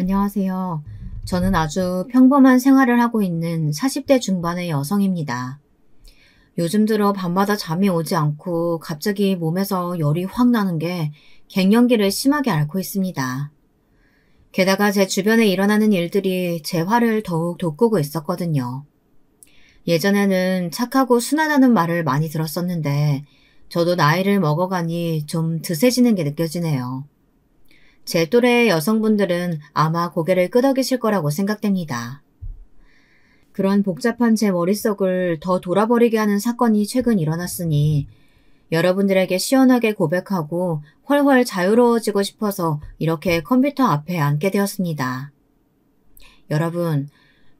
안녕하세요. 저는 아주 평범한 생활을 하고 있는 40대 중반의 여성입니다. 요즘 들어 밤마다 잠이 오지 않고 갑자기 몸에서 열이 확 나는 게 갱년기를 심하게 앓고 있습니다. 게다가 제 주변에 일어나는 일들이 제 화를 더욱 돋구고 있었거든요. 예전에는 착하고 순하다는 말을 많이 들었었는데 저도 나이를 먹어가니 좀 드세지는 게 느껴지네요. 제 또래의 여성분들은 아마 고개를 끄덕이실 거라고 생각됩니다. 그런 복잡한 제 머릿속을 더 돌아버리게 하는 사건이 최근 일어났으니 여러분들에게 시원하게 고백하고 훨훨 자유로워지고 싶어서 이렇게 컴퓨터 앞에 앉게 되었습니다. 여러분,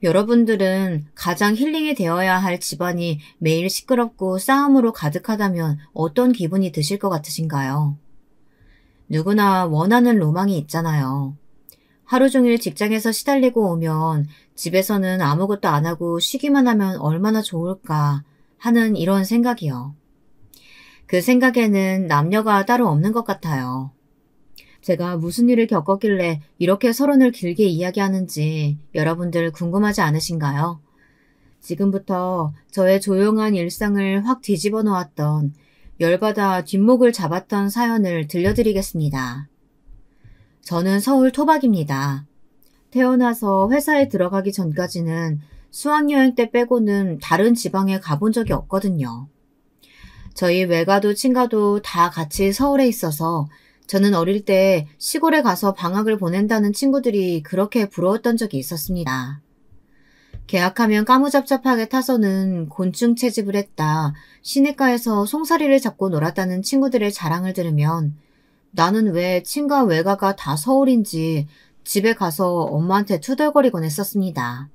여러분들은 가장 힐링이 되어야 할 집안이 매일 시끄럽고 싸움으로 가득하다면 어떤 기분이 드실 것 같으신가요? 누구나 원하는 로망이 있잖아요. 하루 종일 직장에서 시달리고 오면 집에서는 아무것도 안 하고 쉬기만 하면 얼마나 좋을까 하는 이런 생각이요. 그 생각에는 남녀가 따로 없는 것 같아요. 제가 무슨 일을 겪었길래 이렇게 서론을 길게 이야기하는지 여러분들 궁금하지 않으신가요? 지금부터 저의 조용한 일상을 확 뒤집어 놓았던 열받아 뒷목을 잡았던 사연을 들려드리겠습니다. 저는 서울 토박입니다. 태어나서 회사에 들어가기 전까지는 수학여행 때 빼고는 다른 지방에 가본 적이 없거든요. 저희 외가도 친가도 다 같이 서울에 있어서 저는 어릴 때 시골에 가서 방학을 보낸다는 친구들이 그렇게 부러웠던 적이 있었습니다. 계약하면 까무잡잡하게 타서는 곤충 채집을 했다, 시냇가에서 송사리를 잡고 놀았다는 친구들의 자랑을 들으면 나는 왜 친가 외가가 다 서울인지 집에 가서 엄마한테 투덜거리곤 했었습니다.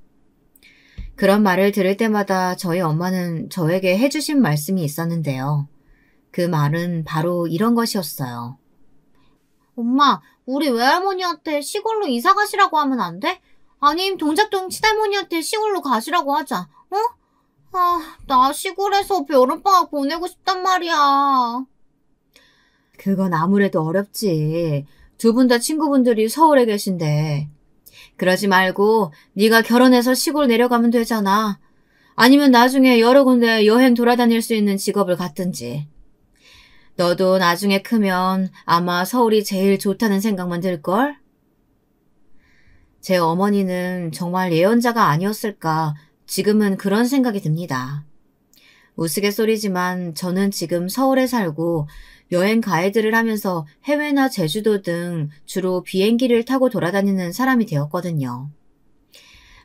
그런 말을 들을 때마다 저희 엄마는 저에게 해주신 말씀이 있었는데요. 그 말은 바로 이런 것이었어요. 엄마, 우리 외할머니한테 시골로 이사 가시라고 하면 안 돼? 아님 동작동 친할머니한테 시골로 가시라고 하자. 어? 나 시골에서 여름방학 보내고 싶단 말이야. 그건 아무래도 어렵지. 두 분 다 친구분들이 서울에 계신데. 그러지 말고 네가 결혼해서 시골 내려가면 되잖아. 아니면 나중에 여러 군데 여행 돌아다닐 수 있는 직업을 갖든지. 너도 나중에 크면 아마 서울이 제일 좋다는 생각만 들걸? 제 어머니는 정말 예언자가 아니었을까 지금은 그런 생각이 듭니다. 우스갯소리지만 저는 지금 서울에 살고 여행 가이드를 하면서 해외나 제주도 등 주로 비행기를 타고 돌아다니는 사람이 되었거든요.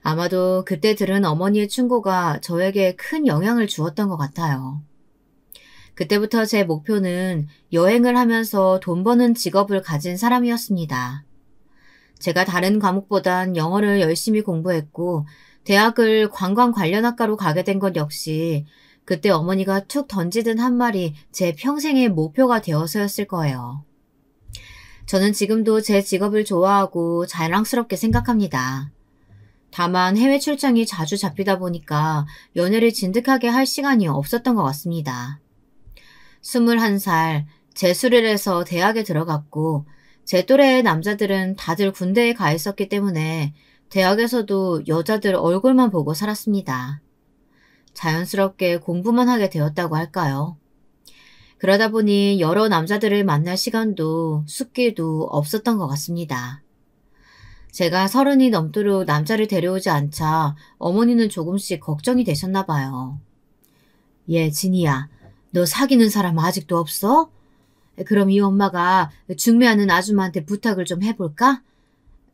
아마도 그때 들은 어머니의 충고가 저에게 큰 영향을 주었던 것 같아요. 그때부터 제 목표는 여행을 하면서 돈 버는 직업을 가진 사람이었습니다. 제가 다른 과목보단 영어를 열심히 공부했고 대학을 관광 관련 학과로 가게 된 것 역시 그때 어머니가 툭 던지던 한 말이 제 평생의 목표가 되어서였을 거예요. 저는 지금도 제 직업을 좋아하고 자랑스럽게 생각합니다. 다만 해외 출장이 자주 잡히다 보니까 연애를 진득하게 할 시간이 없었던 것 같습니다. 21살, 재수를 해서 대학에 들어갔고 제 또래의 남자들은 다들 군대에 가 있었기 때문에 대학에서도 여자들 얼굴만 보고 살았습니다. 자연스럽게 공부만 하게 되었다고 할까요? 그러다 보니 여러 남자들을 만날 시간도 숙기도 없었던 것 같습니다. 제가 30이 넘도록 남자를 데려오지 않자 어머니는 조금씩 걱정이 되셨나 봐요. 얘 진이야, 너 사귀는 사람 아직도 없어? 그럼 이 엄마가 중매하는 아줌마한테 부탁을 좀 해볼까?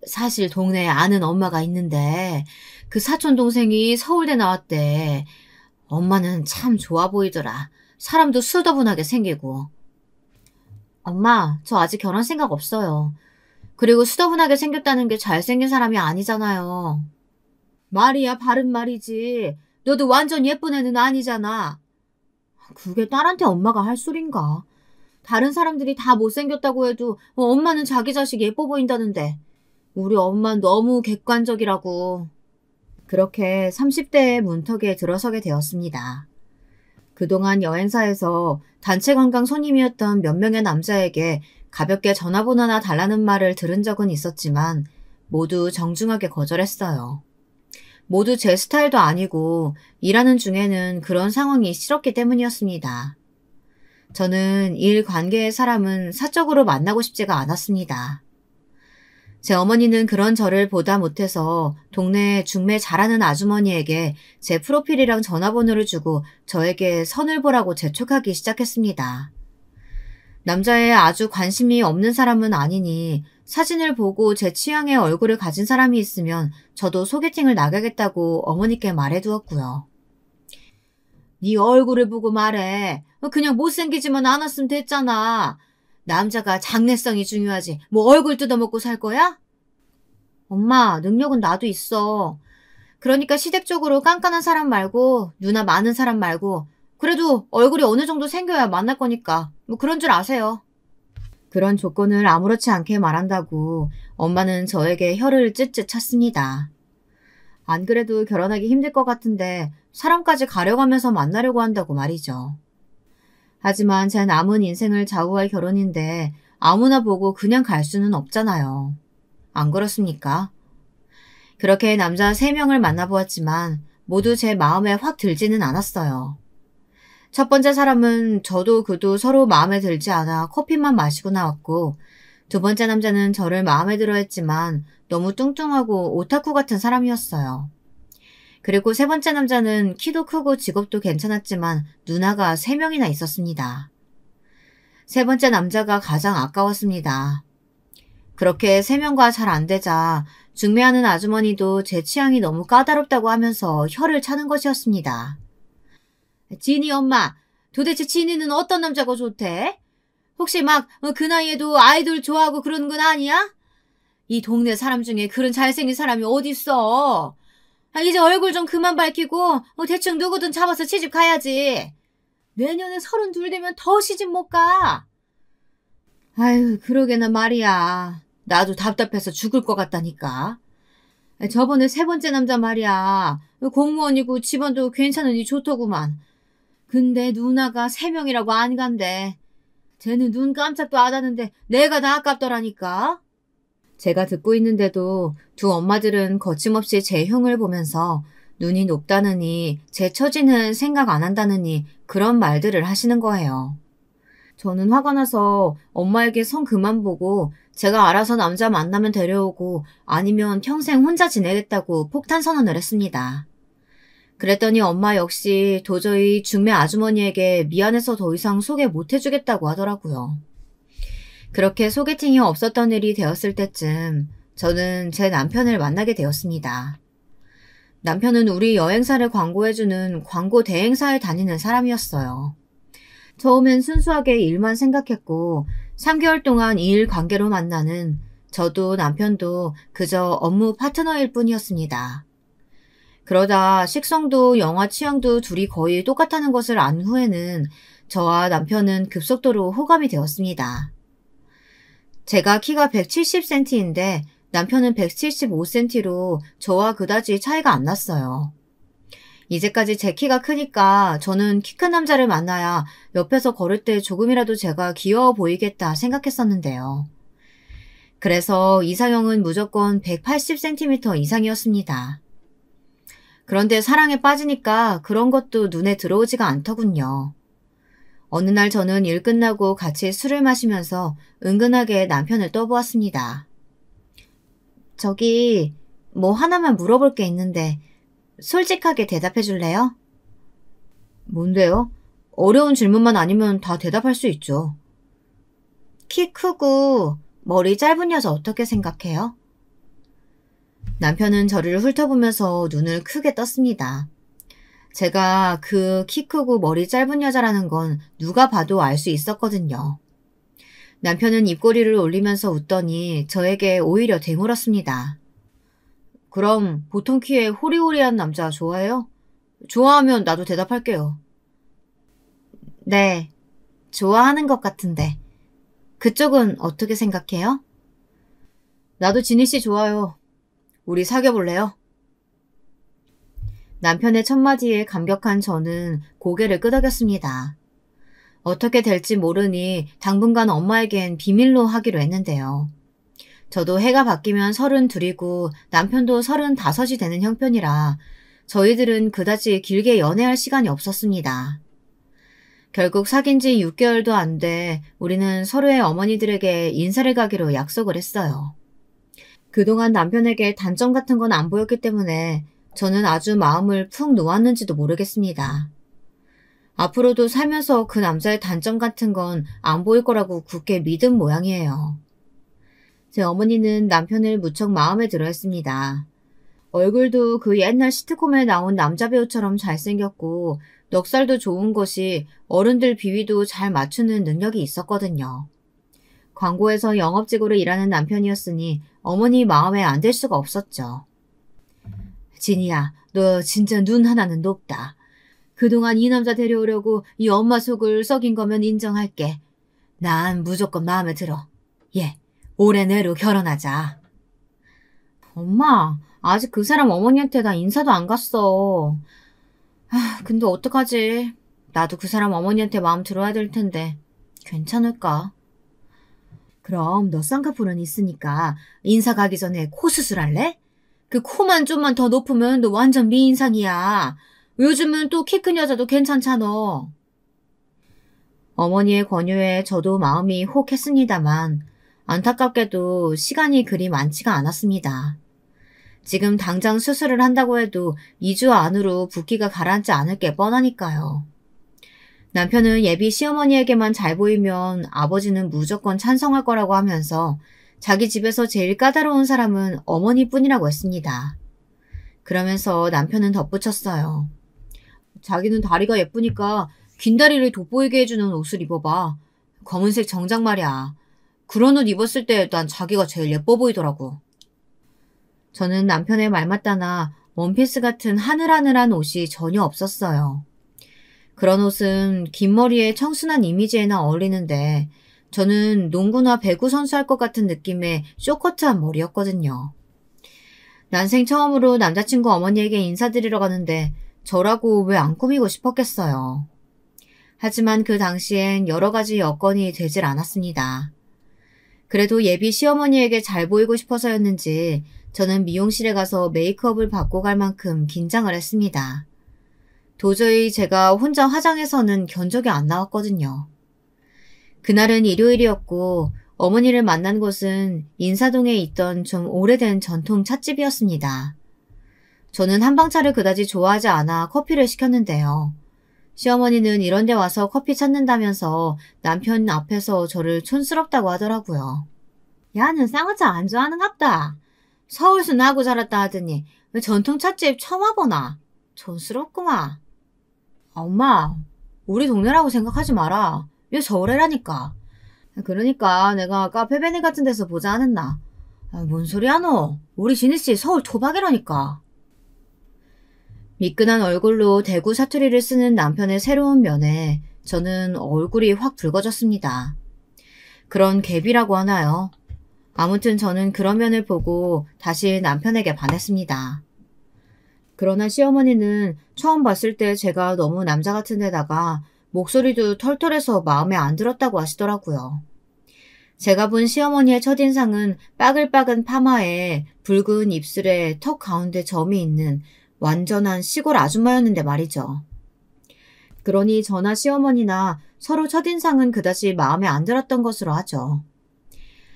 사실 동네에 아는 엄마가 있는데 그 사촌 동생이 서울대 나왔대. 엄마는 참 좋아 보이더라. 사람도 수더분하게 생기고. 엄마, 저 아직 결혼 생각 없어요. 그리고 수더분하게 생겼다는 게 잘생긴 사람이 아니잖아요. 말이야, 바른 말이지. 너도 완전 예쁜 애는 아니잖아. 그게 딸한테 엄마가 할 소린가? 다른 사람들이 다 못생겼다고 해도 엄마는 자기 자식 예뻐 보인다는데. 우리 엄마는 너무 객관적이라고. 그렇게 30대의 문턱에 들어서게 되었습니다. 그동안 여행사에서 단체 관광 손님이었던 몇 명의 남자에게 가볍게 전화번호나 달라는 말을 들은 적은 있었지만 모두 정중하게 거절했어요. 모두 제 스타일도 아니고 일하는 중에는 그런 상황이 싫었기 때문이었습니다. 저는 일 관계의 사람은 사적으로 만나고 싶지가 않았습니다. 제 어머니는 그런 저를 보다 못해서 동네 중매 잘하는 아주머니에게 제 프로필이랑 전화번호를 주고 저에게 선을 보라고 재촉하기 시작했습니다. 남자에 아주 관심이 없는 사람은 아니니 사진을 보고 제 취향의 얼굴을 가진 사람이 있으면 저도 소개팅을 나가겠다고 어머니께 말해두었고요. 네 얼굴을 보고 말해. 그냥 못생기지만 않았으면 됐잖아. 남자가 장래성이 중요하지. 뭐 얼굴 뜯어먹고 살 거야? 엄마, 능력은 나도 있어. 그러니까 시댁적으로 깐깐한 사람 말고 누나 많은 사람 말고 그래도 얼굴이 어느 정도 생겨야 만날 거니까 뭐 그런 줄 아세요. 그런 조건을 아무렇지 않게 말한다고 엄마는 저에게 혀를 찢찢 찼습니다. 안 그래도 결혼하기 힘들 것 같은데 사람까지 가려가면서 만나려고 한다고 말이죠. 하지만 제 남은 인생을 좌우할 결혼인데 아무나 보고 그냥 갈 수는 없잖아요. 안 그렇습니까? 그렇게 남자 3명을 만나보았지만 모두 제 마음에 확 들지는 않았어요. 첫 번째 사람은 저도 그도 서로 마음에 들지 않아 커피만 마시고 나왔고 두 번째 남자는 저를 마음에 들어 했지만 너무 뚱뚱하고 오타쿠 같은 사람이었어요. 그리고 세 번째 남자는 키도 크고 직업도 괜찮았지만 누나가 3명이나 있었습니다. 세 번째 남자가 가장 아까웠습니다. 그렇게 3명과 잘 안 되자 중매하는 아주머니도 제 취향이 너무 까다롭다고 하면서 혀를 차는 것이었습니다. 지니 엄마, 도대체 지니는 어떤 남자가 좋대? 혹시 막 그 나이에도 아이돌 좋아하고 그러는 건 아니야? 이 동네 사람 중에 그런 잘생긴 사람이 어딨어? 이제 얼굴 좀 그만 밝히고 대충 누구든 잡아서 시집 가야지. 내년에 32 되면 더 시집 못 가. 아유, 그러게나 말이야. 나도 답답해서 죽을 것 같다니까. 저번에 세 번째 남자 말이야. 공무원이고 집안도 괜찮으니 좋더구만. 근데 누나가 3명이라고 안 간대. 쟤는 눈 깜짝도 안 하는데 내가 다 아깝더라니까. 제가 듣고 있는데도 두 엄마들은 거침없이 제 흉을 보면서 눈이 높다느니 제 처지는 생각 안 한다느니 그런 말들을 하시는 거예요. 저는 화가 나서 엄마에게 성 그만 보고 제가 알아서 남자 만나면 데려오고 아니면 평생 혼자 지내겠다고 폭탄 선언을 했습니다. 그랬더니 엄마 역시 도저히 중매 아주머니에게 미안해서 더 이상 소개 못 해주겠다고 하더라고요. 그렇게 소개팅이 없었던 일이 되었을 때쯤 저는 제 남편을 만나게 되었습니다. 남편은 우리 여행사를 광고해주는 광고 대행사에 다니는 사람이었어요. 처음엔 순수하게 일만 생각했고 3개월 동안 이 일 관계로 만나는 저도 남편도 그저 업무 파트너일 뿐이었습니다. 그러다 식성도 영화 취향도 둘이 거의 똑같다는 것을 안 후에는 저와 남편은 급속도로 호감이 되었습니다. 제가 키가 170cm인데 남편은 175cm로 저와 그다지 차이가 안 났어요. 이제까지 제 키가 크니까 저는 키 큰 남자를 만나야 옆에서 걸을 때 조금이라도 제가 귀여워 보이겠다 생각했었는데요. 그래서 이상형은 무조건 180cm 이상이었습니다. 그런데 사랑에 빠지니까 그런 것도 눈에 들어오지가 않더군요. 어느 날 저는 일 끝나고 같이 술을 마시면서 은근하게 남편을 떠보았습니다. 저기 뭐 하나만 물어볼 게 있는데 솔직하게 대답해 줄래요? 뭔데요? 어려운 질문만 아니면 다 대답할 수 있죠. 키 크고 머리 짧은 여자 어떻게 생각해요? 남편은 저를 훑어보면서 눈을 크게 떴습니다. 제가 그 키 크고 머리 짧은 여자라는 건 누가 봐도 알 수 있었거든요. 남편은 입꼬리를 올리면서 웃더니 저에게 오히려 되물었습니다. 그럼 보통 키에 호리호리한 남자 좋아해요? 좋아하면 나도 대답할게요. 네, 좋아하는 것 같은데. 그쪽은 어떻게 생각해요? 나도 지니씨 좋아요. 우리 사귀어볼래요? 남편의 첫마디에 감격한 저는 고개를 끄덕였습니다. 어떻게 될지 모르니 당분간 엄마에겐 비밀로 하기로 했는데요. 저도 해가 바뀌면 32이고 남편도 35이 되는 형편이라 저희들은 그다지 길게 연애할 시간이 없었습니다. 결국 사귄 지 6개월도 안 돼 우리는 서로의 어머니들에게 인사를 가기로 약속을 했어요. 그동안 남편에게 단점 같은 건 안 보였기 때문에 저는 아주 마음을 푹 놓았는지도 모르겠습니다. 앞으로도 살면서 그 남자의 단점 같은 건 안 보일 거라고 굳게 믿은 모양이에요. 제 어머니는 남편을 무척 마음에 들어 했습니다. 얼굴도 그 옛날 시트콤에 나온 남자 배우처럼 잘생겼고 넉살도 좋은 것이 어른들 비위도 잘 맞추는 능력이 있었거든요. 광고에서 영업직으로 일하는 남편이었으니 어머니 마음에 안 들 수가 없었죠. 진이야, 너 진짜 눈 하나는 높다. 그동안 이 남자 데려오려고 이 엄마 속을 썩인 거면 인정할게. 난 무조건 마음에 들어. 예, 올해 내로 결혼하자. 엄마, 아직 그 사람 어머니한테 나 인사도 안 갔어. 근데 어떡하지? 나도 그 사람 어머니한테 마음 들어야 될 텐데 괜찮을까? 그럼 너 쌍꺼풀은 있으니까 인사 가기 전에 코 수술할래? 그 코만 좀만 더 높으면 너 완전 미인상이야. 요즘은 또 키 큰 여자도 괜찮잖아. 어머니의 권유에 저도 마음이 혹했습니다만 안타깝게도 시간이 그리 많지가 않았습니다. 지금 당장 수술을 한다고 해도 2주 안으로 붓기가 가라앉지 않을 게 뻔하니까요. 남편은 예비 시어머니에게만 잘 보이면 아버지는 무조건 찬성할 거라고 하면서 자기 집에서 제일 까다로운 사람은 어머니뿐이라고 했습니다. 그러면서 남편은 덧붙였어요. 자기는 다리가 예쁘니까 긴 다리를 돋보이게 해주는 옷을 입어봐. 검은색 정장 말이야. 그런 옷 입었을 때 난 자기가 제일 예뻐 보이더라고. 저는 남편의 말 맞다나 원피스 같은 하늘하늘한 옷이 전혀 없었어요. 그런 옷은 긴 머리에 청순한 이미지에나 어울리는데 저는 농구나 배구 선수 할 것 같은 느낌의 쇼커트한 머리였거든요. 난생 처음으로 남자친구 어머니에게 인사드리러 가는데 저라고 왜 안 꾸미고 싶었겠어요. 하지만 그 당시엔 여러 가지 여건이 되질 않았습니다. 그래도 예비 시어머니에게 잘 보이고 싶어서였는지 저는 미용실에 가서 메이크업을 받고 갈 만큼 긴장을 했습니다. 도저히 제가 혼자 화장해서는 견적이 안 나왔거든요. 그날은 일요일이었고 어머니를 만난 곳은 인사동에 있던 좀 오래된 전통 찻집이었습니다. 저는 한방차를 그다지 좋아하지 않아 커피를 시켰는데요. 시어머니는 이런 데 와서 커피 찾는다면서 남편 앞에서 저를 촌스럽다고 하더라고요. 야는 쌍화차 안 좋아하는갑다. 서울서 나고 자랐다 하더니 왜 전통 찻집 처음 와보나. 촌스럽구만. 엄마, 우리 동네라고 생각하지 마라. 얘 서울애라니까. 그러니까 내가 카페베네 같은 데서 보자 않았나. 뭔 소리야 너. 우리 진희씨 서울 토박이라니까. 미끈한 얼굴로 대구 사투리를 쓰는 남편의 새로운 면에 저는 얼굴이 확 붉어졌습니다. 그런 갭이라고 하나요? 아무튼 저는 그런 면을 보고 다시 남편에게 반했습니다. 그러나 시어머니는 처음 봤을 때 제가 너무 남자 같은 데다가 목소리도 털털해서 마음에 안 들었다고 하시더라고요. 제가 본 시어머니의 첫인상은 빠글빠근 파마에 붉은 입술에 턱 가운데 점이 있는 완전한 시골 아줌마였는데 말이죠. 그러니 저나 시어머니나 서로 첫인상은 그다지 마음에 안 들었던 것으로 하죠.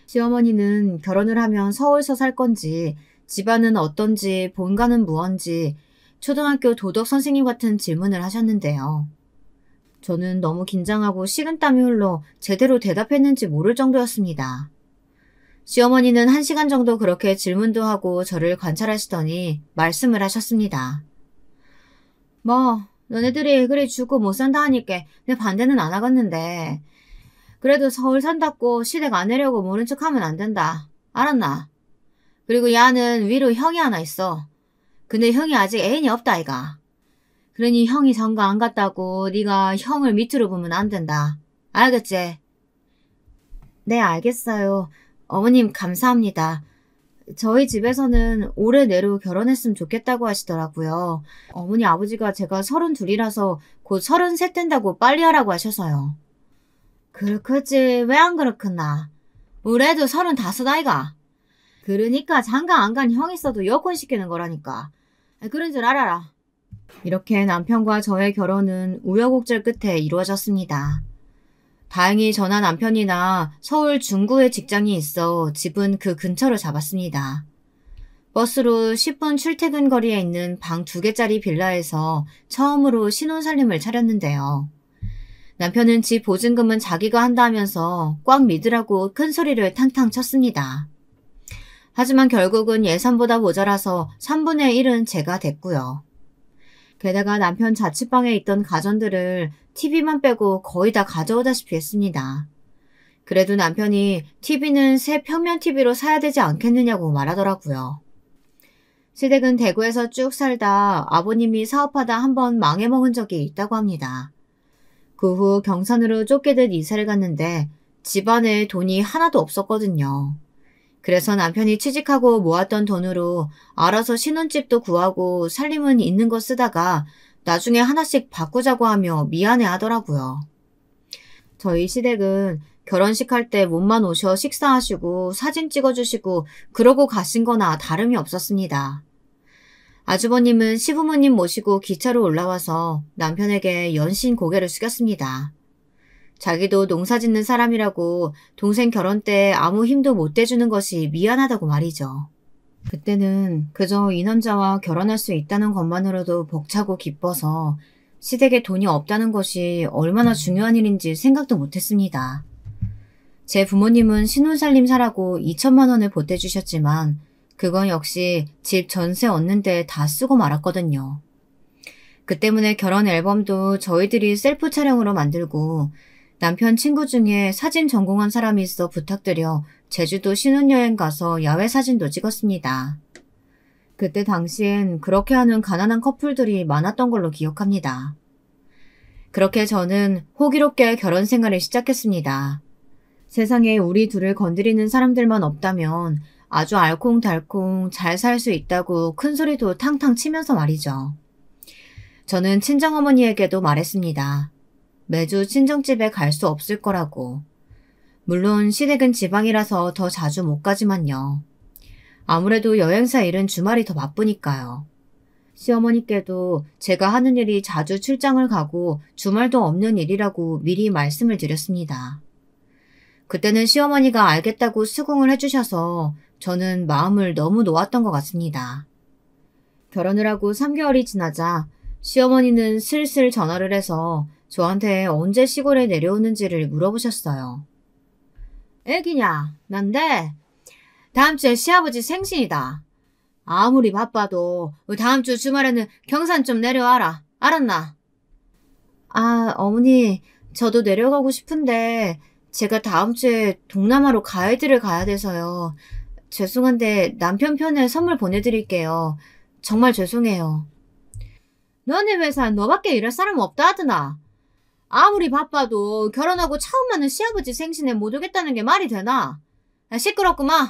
시어머니는 결혼을 하면 서울서 살 건지, 집안은 어떤지, 본가는 무언지 초등학교 도덕 선생님 같은 질문을 하셨는데요. 저는 너무 긴장하고 식은땀이 흘러 제대로 대답했는지 모를 정도였습니다. 시어머니는 1시간 정도 그렇게 질문도 하고 저를 관찰하시더니 말씀을 하셨습니다. 뭐 너네들이 그리 죽고 못 산다 하니까 내 반대는 안 하겠는데 그래도 서울 산다고 시댁 안 내려고 모른 척하면 안 된다. 알았나? 그리고 야는 위로 형이 하나 있어. 근데 형이 아직 애인이 없다 아이가. 그러니 형이 장가 안 갔다고 네가 형을 밑으로 보면 안 된다. 알겠지? 네, 알겠어요. 어머님 감사합니다. 저희 집에서는 올해 내로 결혼했으면 좋겠다고 하시더라고요. 어머니 아버지가 제가 32이라서 곧 33 된다고 빨리 하라고 하셔서요. 그렇겠지. 왜 안 그렇겠나. 우리 애도 35 아이가. 그러니까 장가 안 간 형 있어도 여권 시키는 거라니까. 그런 줄 알아라. 이렇게 남편과 저의 결혼은 우여곡절 끝에 이루어졌습니다. 다행히 저나 남편이나 서울 중구에 직장이 있어 집은 그 근처로 잡았습니다. 버스로 10분 출퇴근 거리에 있는 방 2개짜리 빌라에서 처음으로 신혼살림을 차렸는데요. 남편은 집 보증금은 자기가 한다면서 꽉 믿으라고 큰 소리를 탕탕 쳤습니다. 하지만 결국은 예산보다 모자라서 3분의 1은 제가 됐고요. 게다가 남편 자취방에 있던 가전들을 TV만 빼고 거의 다 가져오다시피 했습니다. 그래도 남편이 TV는 새 평면 TV로 사야 되지 않겠느냐고 말하더라고요. 시댁은 대구에서 쭉 살다 아버님이 사업하다 한번 망해먹은 적이 있다고 합니다. 그 후 경산으로 쫓기듯 이사를 갔는데 집안에 돈이 하나도 없었거든요. 그래서 남편이 취직하고 모았던 돈으로 알아서 신혼집도 구하고 살림은 있는 거 쓰다가 나중에 하나씩 바꾸자고 하며 미안해 하더라고요. 저희 시댁은 결혼식 할 때 몸만 오셔 식사하시고 사진 찍어주시고 그러고 가신 거나 다름이 없었습니다. 아주버님은 시부모님 모시고 기차로 올라와서 남편에게 연신 고개를 숙였습니다. 자기도 농사 짓는 사람이라고 동생 결혼 때 아무 힘도 못 대주는 것이 미안하다고 말이죠. 그때는 그저 이 남자와 결혼할 수 있다는 것만으로도 벅차고 기뻐서 시댁에 돈이 없다는 것이 얼마나 중요한 일인지 생각도 못했습니다. 제 부모님은 신혼살림 사라고 2천만 원을 보태주셨지만 그건 역시 집 전세 얻는데 다 쓰고 말았거든요. 그 때문에 결혼 앨범도 저희들이 셀프 촬영으로 만들고 남편 친구 중에 사진 전공한 사람이 있어 부탁드려 제주도 신혼여행 가서 야외 사진도 찍었습니다. 그때 당시엔 그렇게 하는 가난한 커플들이 많았던 걸로 기억합니다. 그렇게 저는 호기롭게 결혼 생활을 시작했습니다. 세상에 우리 둘을 건드리는 사람들만 없다면 아주 알콩달콩 잘 살 수 있다고 큰 소리도 탕탕 치면서 말이죠. 저는 친정어머니에게도 말했습니다. 매주 친정집에 갈 수 없을 거라고. 물론 시댁은 지방이라서 더 자주 못 가지만요. 아무래도 여행사 일은 주말이 더 바쁘니까요. 시어머니께도 제가 하는 일이 자주 출장을 가고 주말도 없는 일이라고 미리 말씀을 드렸습니다. 그때는 시어머니가 알겠다고 수긍을 해주셔서 저는 마음을 너무 놓았던 것 같습니다. 결혼을 하고 3개월이 지나자 시어머니는 슬슬 전화를 해서 저한테 언제 시골에 내려오는지를 물어보셨어요. 애기냐? 난데 다음 주에 시아버지 생신이다. 아무리 바빠도 다음 주 주말에는 경산 좀 내려와라. 알았나? 아, 어머니, 저도 내려가고 싶은데 제가 다음 주에 동남아로 가이드를 가야 돼서요. 죄송한데 남편 편에 선물 보내드릴게요. 정말 죄송해요. 너네 회사에 너밖에 일할 사람 없다 하더나. 아무리 바빠도 결혼하고 처음 맞는 시아버지 생신에 못 오겠다는 게 말이 되나? 시끄럽구만.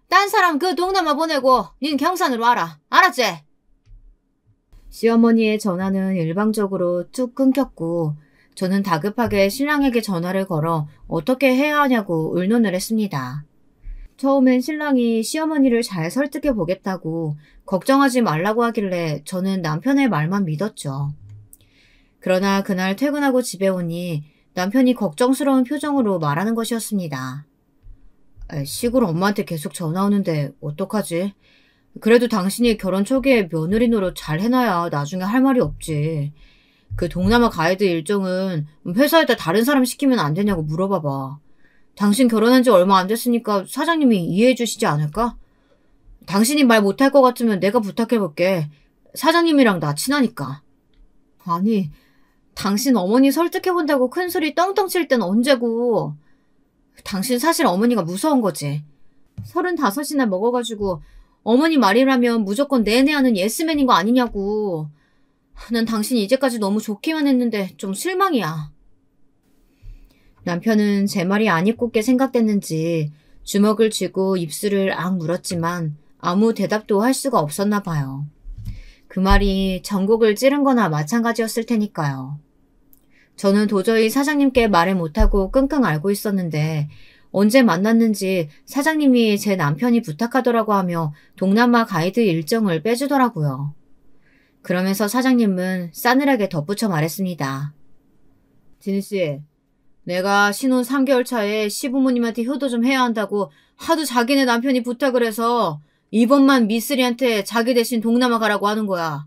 딴 사람 그 동남아 보내고 닌 경산으로 와라. 알았지? 시어머니의 전화는 일방적으로 쭉 끊겼고 저는 다급하게 신랑에게 전화를 걸어 어떻게 해야 하냐고 의논을 했습니다. 처음엔 신랑이 시어머니를 잘 설득해 보겠다고 걱정하지 말라고 하길래 저는 남편의 말만 믿었죠. 그러나 그날 퇴근하고 집에 오니 남편이 걱정스러운 표정으로 말하는 것이었습니다. 시골 엄마한테 계속 전화 오는데 어떡하지? 그래도 당신이 결혼 초기에 며느리 노릇 잘 해놔야 나중에 할 말이 없지. 그 동남아 가이드 일정은 회사에다 다른 사람 시키면 안 되냐고 물어봐봐. 당신 결혼한 지 얼마 안 됐으니까 사장님이 이해해 주시지 않을까? 당신이 말 못할 것 같으면 내가 부탁해볼게. 사장님이랑 나 친하니까. 아니, 당신 어머니 설득해본다고 큰소리 떵떵 칠 땐 언제고. 당신 사실 어머니가 무서운 거지. 35이나 먹어가지고 어머니 말이라면 무조건 내내 하는 예스맨인 거 아니냐고. 난 당신이 이제까지 너무 좋기만 했는데 좀 실망이야. 남편은 제 말이 안 입곱게 생각됐는지 주먹을 쥐고 입술을 악 물었지만 아무 대답도 할 수가 없었나 봐요. 그 말이 전곡을 찌른 거나 마찬가지였을 테니까요. 저는 도저히 사장님께 말을 못하고 끙끙 앓고 있었는데 언제 만났는지 사장님이 제 남편이 부탁하더라고 하며 동남아 가이드 일정을 빼주더라고요. 그러면서 사장님은 싸늘하게 덧붙여 말했습니다. 진희씨, 내가 신혼 3개월 차에 시부모님한테 효도 좀 해야 한다고 하도 자기네 남편이 부탁을 해서 이번만 미쓰리한테 자기 대신 동남아 가라고 하는 거야.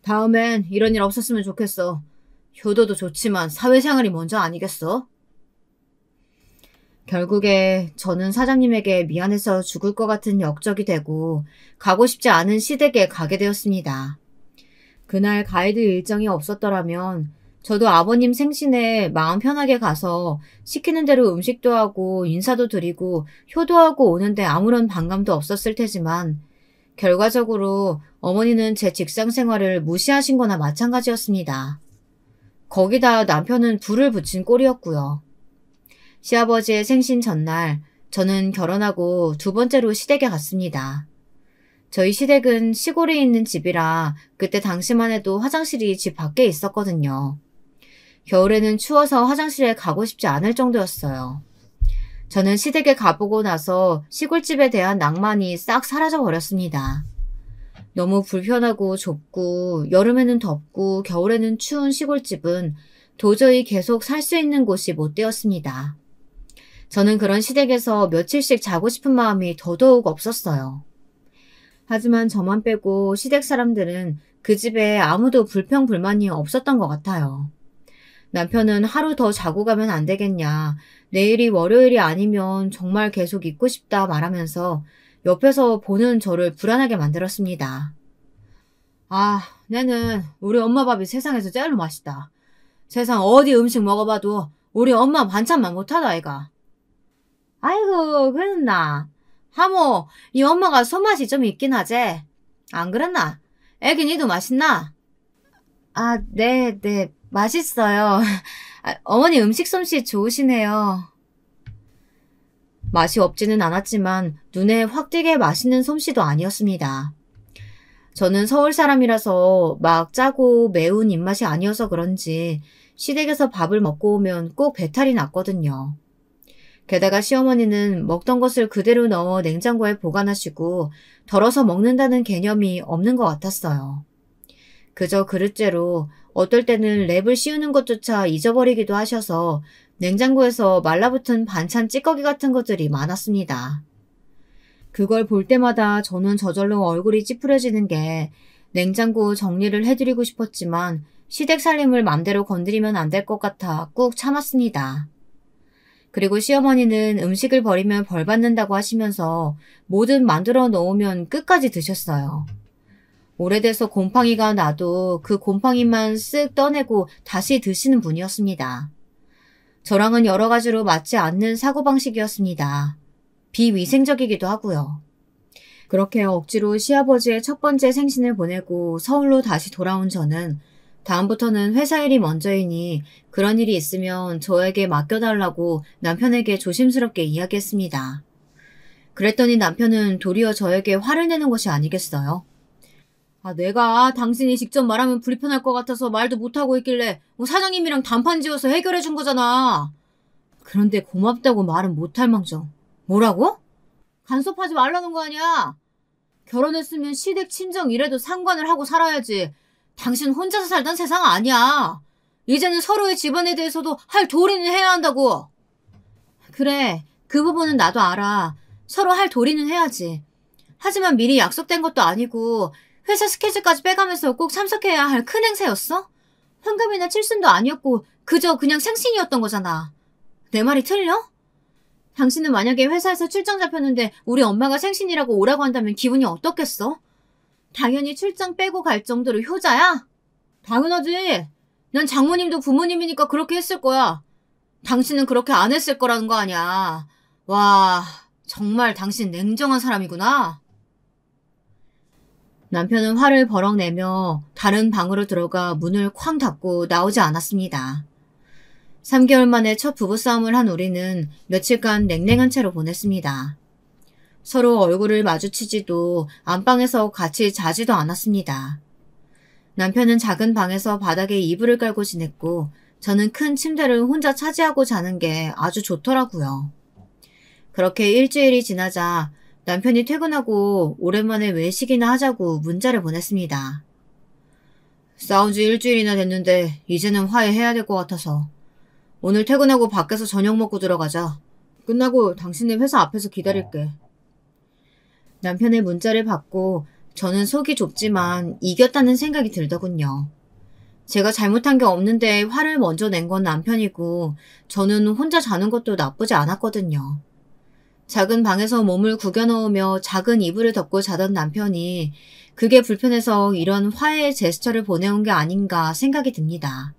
다음엔 이런 일 없었으면 좋겠어. 효도도 좋지만 사회생활이 먼저 아니겠어? 결국에 저는 사장님에게 미안해서 죽을 것 같은 역적이 되고 가고 싶지 않은 시댁에 가게 되었습니다. 그날 가이드 일정이 없었더라면 저도 아버님 생신에 마음 편하게 가서 시키는 대로 음식도 하고 인사도 드리고 효도하고 오는데 아무런 반감도 없었을 테지만 결과적으로 어머니는 제 직장 생활을 무시하신 거나 마찬가지였습니다. 거기다 남편은 불을 붙인 꼴이었고요. 시아버지의 생신 전날 저는 결혼하고 두 번째로 시댁에 갔습니다. 저희 시댁은 시골에 있는 집이라 그때 당시만 해도 화장실이 집 밖에 있었거든요. 겨울에는 추워서 화장실에 가고 싶지 않을 정도였어요. 저는 시댁에 가보고 나서 시골집에 대한 낭만이 싹 사라져 버렸습니다. 너무 불편하고 좁고 여름에는 덥고 겨울에는 추운 시골집은 도저히 계속 살 수 있는 곳이 못 되었습니다. 저는 그런 시댁에서 며칠씩 자고 싶은 마음이 더더욱 없었어요. 하지만 저만 빼고 시댁 사람들은 그 집에 아무도 불평불만이 없었던 것 같아요. 남편은 하루 더 자고 가면 안 되겠냐, 내일이 월요일이 아니면 정말 계속 있고 싶다 말하면서 옆에서 보는 저를 불안하게 만들었습니다. 아, 내는 우리 엄마 밥이 세상에서 제일로 맛있다. 세상 어디 음식 먹어봐도 우리 엄마 반찬만 못하다 아이가. 아이고, 그랬나. 하모, 이 엄마가 손맛이 좀 있긴 하지. 안 그랬나? 애기 니도 맛있나? 아, 네, 맛있어요. 어머니 음식 솜씨 좋으시네요. 맛이 없지는 않았지만 눈에 확 띄게 맛있는 솜씨도 아니었습니다. 저는 서울 사람이라서 막 짜고 매운 입맛이 아니어서 그런지 시댁에서 밥을 먹고 오면 꼭 배탈이 났거든요. 게다가 시어머니는 먹던 것을 그대로 넣어 냉장고에 보관하시고 덜어서 먹는다는 개념이 없는 것 같았어요. 그저 그릇째로 어떨 때는 랩을 씌우는 것조차 잊어버리기도 하셔서 냉장고에서 말라붙은 반찬 찌꺼기 같은 것들이 많았습니다. 그걸 볼 때마다 저는 저절로 얼굴이 찌푸려지는 게 냉장고 정리를 해드리고 싶었지만 시댁 살림을 맘대로 건드리면 안 될 것 같아 꾹 참았습니다. 그리고 시어머니는 음식을 버리면 벌 받는다고 하시면서 뭐든 만들어 놓으면 끝까지 드셨어요. 오래돼서 곰팡이가 나도 그 곰팡이만 쓱 떠내고 다시 드시는 분이었습니다. 저랑은 여러 가지로 맞지 않는 사고방식이었습니다. 비위생적이기도 하고요. 그렇게 억지로 시아버지의 첫 번째 생신을 보내고 서울로 다시 돌아온 저는 다음부터는 회사 일이 먼저이니 그런 일이 있으면 저에게 맡겨달라고 남편에게 조심스럽게 이야기했습니다. 그랬더니 남편은 도리어 저에게 화를 내는 것이 아니겠어요? 아, 내가 당신이 직접 말하면 불편할 것 같아서 말도 못하고 있길래 사장님이랑 단판 지어서 해결해 준 거잖아. 그런데 고맙다고 말은 못할 망정. 뭐라고? 간섭하지 말라는 거 아니야. 결혼했으면 시댁 친정 이래도 상관을 하고 살아야지. 당신 혼자서 살던 세상 아니야. 이제는 서로의 집안에 대해서도 할 도리는 해야 한다고. 그래, 그 부분은 나도 알아. 서로 할 도리는 해야지. 하지만 미리 약속된 것도 아니고 회사 스케줄까지 빼가면서 꼭 참석해야 할 큰 행사였어? 환갑이나 칠순도 아니었고 그저 그냥 생신이었던 거잖아. 내 말이 틀려? 당신은 만약에 회사에서 출장 잡혔는데 우리 엄마가 생신이라고 오라고 한다면 기분이 어떻겠어? 당연히 출장 빼고 갈 정도로 효자야? 당연하지. 난 장모님도 부모님이니까 그렇게 했을 거야. 당신은 그렇게 안 했을 거라는 거 아니야. 와, 정말 당신 냉정한 사람이구나. 남편은 화를 버럭 내며 다른 방으로 들어가 문을 쾅 닫고 나오지 않았습니다. 3개월 만에 첫 부부싸움을 한 우리는 며칠간 냉랭한 채로 보냈습니다. 서로 얼굴을 마주치지도 안방에서 같이 자지도 않았습니다. 남편은 작은 방에서 바닥에 이불을 깔고 지냈고 저는 큰 침대를 혼자 차지하고 자는 게 아주 좋더라고요. 그렇게 일주일이 지나자 남편이 퇴근하고 오랜만에 외식이나 하자고 문자를 보냈습니다. 싸운 지 일주일이나 됐는데 이제는 화해해야 될 것 같아서 오늘 퇴근하고 밖에서 저녁 먹고 들어가자. 끝나고 당신네 회사 앞에서 기다릴게. 남편의 문자를 받고 저는 속이 좁지만 이겼다는 생각이 들더군요. 제가 잘못한 게 없는데 화를 먼저 낸 건 남편이고 저는 혼자 자는 것도 나쁘지 않았거든요. 작은 방에서 몸을 구겨 넣으며 작은 이불을 덮고 자던 남편이 그게 불편해서 이런 화해의 제스처를 보내온 게 아닌가 생각이 듭니다.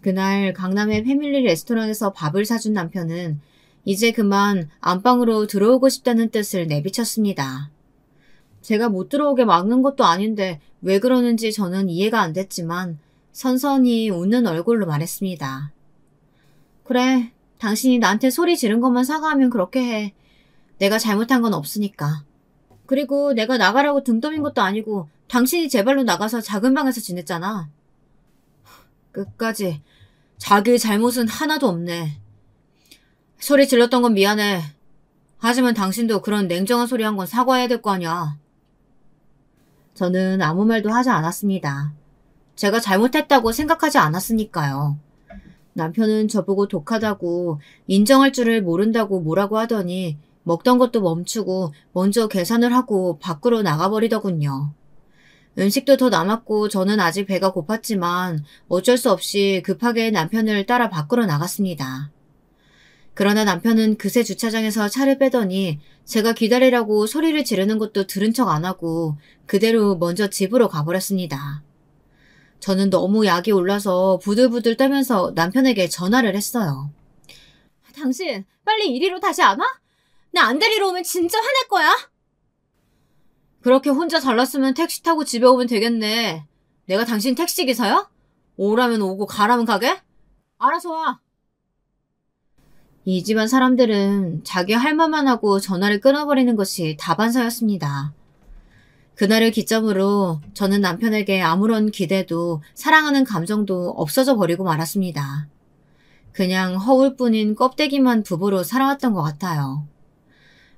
그날 강남의 패밀리 레스토랑에서 밥을 사준 남편은 이제 그만 안방으로 들어오고 싶다는 뜻을 내비쳤습니다. 제가 못 들어오게 막는 것도 아닌데 왜 그러는지 저는 이해가 안 됐지만 선선히 웃는 얼굴로 말했습니다. 그래, 당신이 나한테 소리 지른 것만 사과하면 그렇게 해. 내가 잘못한 건 없으니까. 그리고 내가 나가라고 등 떠민 것도 아니고 당신이 제 발로 나가서 작은 방에서 지냈잖아. 끝까지 자기 잘못은 하나도 없네. 소리 질렀던 건 미안해. 하지만 당신도 그런 냉정한 소리 한 건 사과해야 될 거 아니야. 저는 아무 말도 하지 않았습니다. 제가 잘못했다고 생각하지 않았으니까요. 남편은 저보고 독하다고 인정할 줄을 모른다고 뭐라고 하더니 먹던 것도 멈추고 먼저 계산을 하고 밖으로 나가버리더군요. 음식도 더 남았고 저는 아직 배가 고팠지만 어쩔 수 없이 급하게 남편을 따라 밖으로 나갔습니다. 그러나 남편은 그새 주차장에서 차를 빼더니 제가 기다리라고 소리를 지르는 것도 들은 척 안 하고 그대로 먼저 집으로 가버렸습니다. 저는 너무 약이 올라서 부들부들 떨면서 남편에게 전화를 했어요. 당신 빨리 이리로 다시 안 와? 나 안 데리러 오면 진짜 화낼 거야. 그렇게 혼자 잘났으면 택시 타고 집에 오면 되겠네. 내가 당신 택시기사야? 오라면 오고 가라면 가게? 알아서 와. 이 집안 사람들은 자기 할 말만 하고 전화를 끊어버리는 것이 다반사였습니다. 그날을 기점으로 저는 남편에게 아무런 기대도 사랑하는 감정도 없어져 버리고 말았습니다. 그냥 허울뿐인 껍데기만 부부로 살아왔던 것 같아요.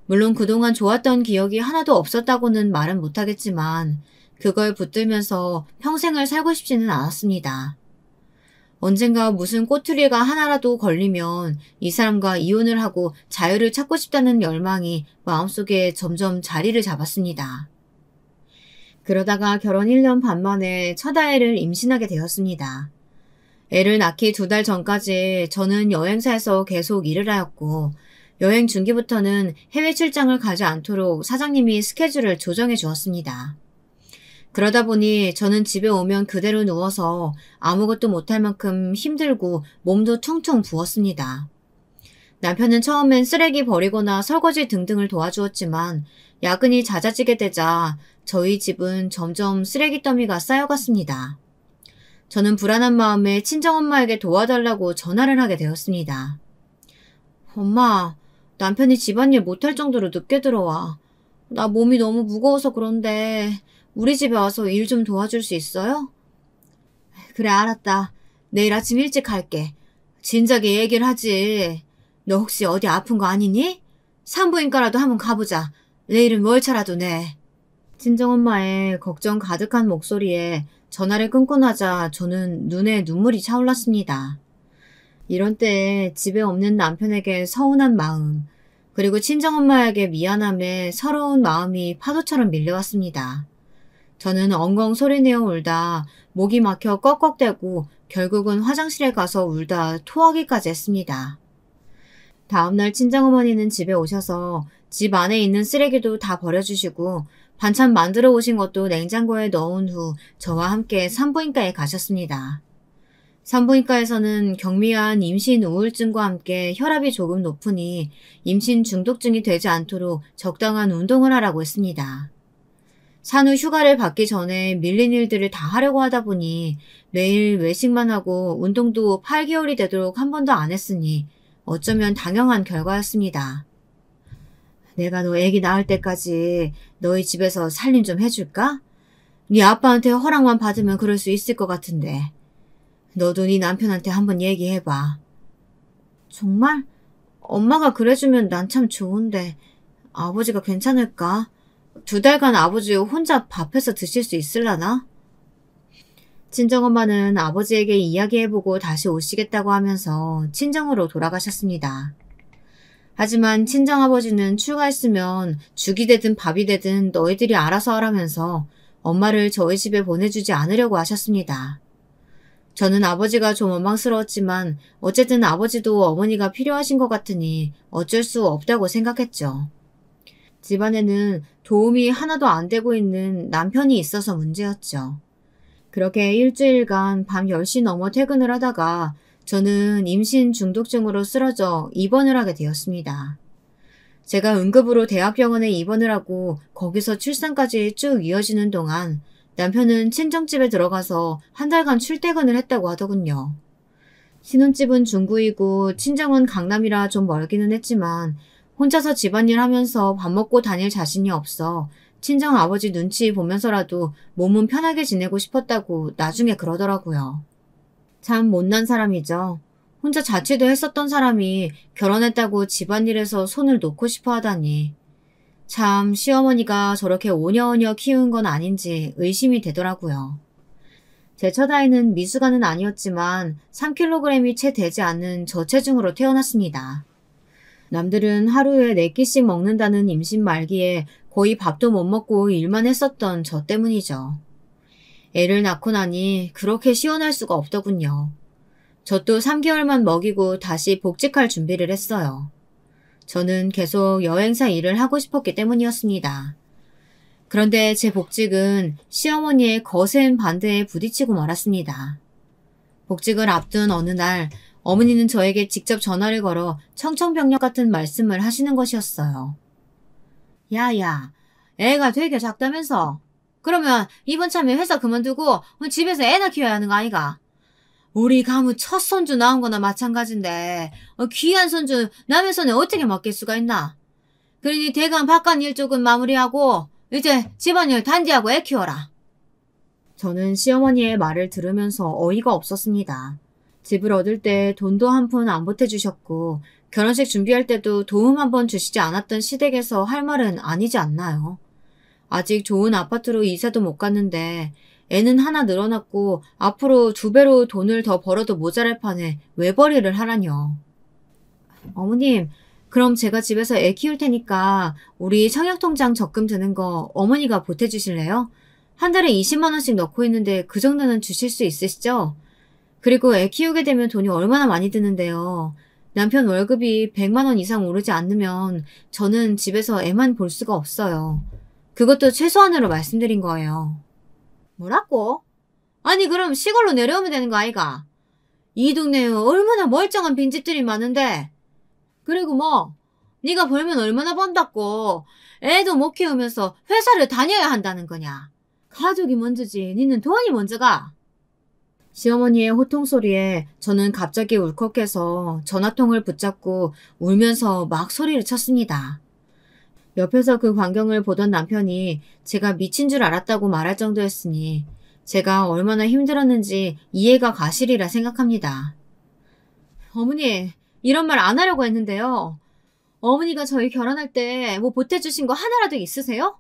물론 그동안 좋았던 기억이 하나도 없었다고는 말은 못하겠지만 그걸 붙들면서 평생을 살고 싶지는 않았습니다. 언젠가 무슨 꼬투리가 하나라도 걸리면 이 사람과 이혼을 하고 자유를 찾고 싶다는 열망이 마음속에 점점 자리를 잡았습니다. 그러다가 결혼 1년 반 만에 첫 아이를 임신하게 되었습니다. 애를 낳기 2달 전까지 저는 여행사에서 계속 일을 하였고 여행 중기부터는 해외 출장을 가지 않도록 사장님이 스케줄을 조정해 주었습니다. 그러다 보니 저는 집에 오면 그대로 누워서 아무것도 못할 만큼 힘들고 몸도 퉁퉁 부었습니다. 남편은 처음엔 쓰레기 버리거나 설거지 등등을 도와주었지만 야근이 잦아지게 되자 저희 집은 점점 쓰레기 더미가 쌓여갔습니다. 저는 불안한 마음에 친정엄마에게 도와달라고 전화를 하게 되었습니다. 엄마, 남편이 집안일 못할 정도로 늦게 들어와. 나 몸이 너무 무거워서 그런데 우리 집에 와서 일 좀 도와줄 수 있어요? 그래, 알았다. 내일 아침 일찍 갈게. 진작에 얘기를 하지. 너 혹시 어디 아픈 거 아니니? 산부인과라도 한번 가보자. 내일은 월차라도 내. 친정엄마의 걱정 가득한 목소리에 전화를 끊고 나자 저는 눈에 눈물이 차올랐습니다. 이런 때에 집에 없는 남편에게 서운한 마음, 그리고 친정엄마에게 미안함에 서러운 마음이 파도처럼 밀려왔습니다. 저는 엉엉 소리내어 울다 목이 막혀 꺽꺽대고 결국은 화장실에 가서 울다 토하기까지 했습니다. 다음날 친정어머니는 집에 오셔서 집 안에 있는 쓰레기도 다 버려주시고 반찬 만들어 오신 것도 냉장고에 넣은 후 저와 함께 산부인과에 가셨습니다. 산부인과에서는 경미한 임신 우울증과 함께 혈압이 조금 높으니 임신 중독증이 되지 않도록 적당한 운동을 하라고 했습니다. 산후 휴가를 받기 전에 밀린 일들을 다 하려고 하다 보니 매일 외식만 하고 운동도 8개월이 되도록 한 번도 안 했으니 어쩌면 당연한 결과였습니다. 내가 너 애기 낳을 때까지 너희 집에서 살림 좀 해줄까? 네 아빠한테 허락만 받으면 그럴 수 있을 것 같은데. 너도 네 남편한테 한번 얘기해봐. 정말? 엄마가 그래주면 난 참 좋은데 아버지가 괜찮을까? 2달간 아버지 혼자 밥해서 드실 수 있을라나? 친정엄마는 아버지에게 이야기해보고 다시 오시겠다고 하면서 친정으로 돌아가셨습니다. 하지만 친정아버지는 출가했으면 죽이 되든 밥이 되든 너희들이 알아서 하라면서 엄마를 저희 집에 보내주지 않으려고 하셨습니다. 저는 아버지가 좀 원망스러웠지만 어쨌든 아버지도 어머니가 필요하신 것 같으니 어쩔 수 없다고 생각했죠. 집안에는 도움이 하나도 안 되고 있는 남편이 있어서 문제였죠. 그렇게 일주일간 밤 10시 넘어 퇴근을 하다가 저는 임신 중독증으로 쓰러져 입원을 하게 되었습니다. 제가 응급으로 대학병원에 입원을 하고 거기서 출산까지 쭉 이어지는 동안 남편은 친정집에 들어가서 1달간 출퇴근을 했다고 하더군요. 신혼집은 중구이고 친정은 강남이라 좀 멀기는 했지만 혼자서 집안일 하면서 밥 먹고 다닐 자신이 없어 친정 아버지 눈치 보면서라도 몸은 편하게 지내고 싶었다고 나중에 그러더라고요. 참 못난 사람이죠. 혼자 자취도 했었던 사람이 결혼했다고 집안일에서 손을 놓고 싶어 하다니. 참 시어머니가 저렇게 오녀오녀 키운 건 아닌지 의심이 되더라고요. 제 첫 아이는 미숙아는 아니었지만 3kg이 채 되지 않는 저체중으로 태어났습니다. 남들은 하루에 4끼씩 먹는다는 임신 말기에 거의 밥도 못 먹고 일만 했었던 저 때문이죠. 애를 낳고 나니 그렇게 시원할 수가 없더군요. 저 또 3개월만 먹이고 다시 복직할 준비를 했어요. 저는 계속 여행사 일을 하고 싶었기 때문이었습니다. 그런데 제 복직은 시어머니의 거센 반대에 부딪히고 말았습니다. 복직을 앞둔 어느 날 어머니는 저에게 직접 전화를 걸어 청천벽력 같은 말씀을 하시는 것이었어요. 야야, 애가 되게 작다면서? 그러면 이번 참에 회사 그만두고 집에서 애나 키워야 하는 거 아이가? 우리 가무 첫 손주 낳은 거나 마찬가지인데 귀한 손주 남의 손에 어떻게 맡길 수가 있나? 그러니 대강 바깥 일 쪽은 마무리하고 이제 집안일 단디하고 애 키워라. 저는 시어머니의 말을 들으면서 어이가 없었습니다. 집을 얻을 때 돈도 한 푼 안 보태주셨고 결혼식 준비할 때도 도움 한 번 주시지 않았던 시댁에서 할 말은 아니지 않나요? 아직 좋은 아파트로 이사도 못 갔는데 애는 하나 늘어났고 앞으로 2배로 돈을 더 벌어도 모자랄 판에 외벌이를 하라뇨. 어머님, 그럼 제가 집에서 애 키울 테니까 우리 청약통장 적금 드는 거 어머니가 보태주실래요? 한 달에 20만 원씩 넣고 있는데 그 정도는 주실 수 있으시죠? 그리고 애 키우게 되면 돈이 얼마나 많이 드는데요. 남편 월급이 100만 원 이상 오르지 않으면 저는 집에서 애만 볼 수가 없어요. 그것도 최소한으로 말씀드린 거예요. 뭐라고? 아니 그럼 시골로 내려오면 되는 거 아이가? 이 동네에 얼마나 멀쩡한 빈집들이 많은데. 그리고 뭐 네가 벌면 얼마나 번다고 애도 못 키우면서 회사를 다녀야 한다는 거냐. 가족이 먼저지 니는 돈이 먼저가. 시어머니의 호통소리에 저는 갑자기 울컥해서 전화통을 붙잡고 울면서 막 소리를 쳤습니다. 옆에서 그 광경을 보던 남편이 제가 미친 줄 알았다고 말할 정도였으니 제가 얼마나 힘들었는지 이해가 가시리라 생각합니다. 어머니, 이런 말 안 하려고 했는데요. 어머니가 저희 결혼할 때 뭐 보태주신 거 하나라도 있으세요?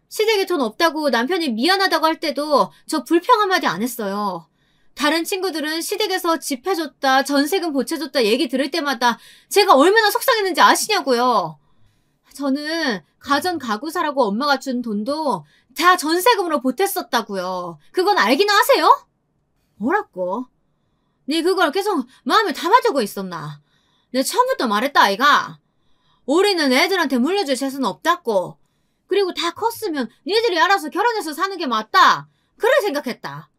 시댁에 돈 없다고 남편이 미안하다고 할 때도 저 불평 한마디 안 했어요. 다른 친구들은 시댁에서 집 해줬다, 전세금 보채줬다 얘기 들을 때마다 제가 얼마나 속상했는지 아시냐고요. 저는 가전 가구 사라고 엄마가 준 돈도 다 전세금으로 보탰었다고요. 그건 알기나 하세요? 뭐라고? 네 그걸 계속 마음에 담아두고 있었나? 내 처음부터 말했다 아이가. 우리는 애들한테 물려줄 재산은 없다고. 그리고 다 컸으면 니들이 알아서 결혼해서 사는 게 맞다. 그래 생각했다.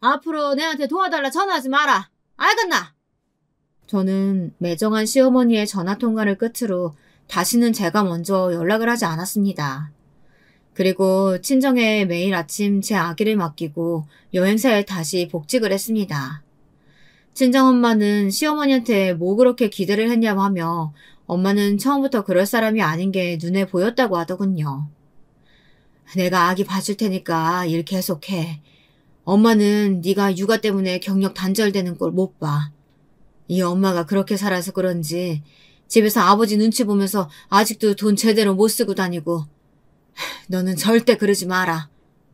앞으로 내한테 도와달라 전화하지 마라. 알겠나? 저는 매정한 시어머니의 전화통화를 끝으로 다시는 제가 먼저 연락을 하지 않았습니다. 그리고 친정에 매일 아침 제 아기를 맡기고 여행사에 다시 복직을 했습니다. 친정엄마는 시어머니한테 뭐 그렇게 기대를 했냐고 하며 엄마는 처음부터 그럴 사람이 아닌 게 눈에 보였다고 하더군요. 내가 아기 봐줄 테니까 일 계속해. 엄마는 네가 육아 때문에 경력 단절되는 걸 못 봐. 이 엄마가 그렇게 살아서 그런지 집에서 아버지 눈치 보면서 아직도 돈 제대로 못 쓰고 다니고. 너는 절대 그러지 마라.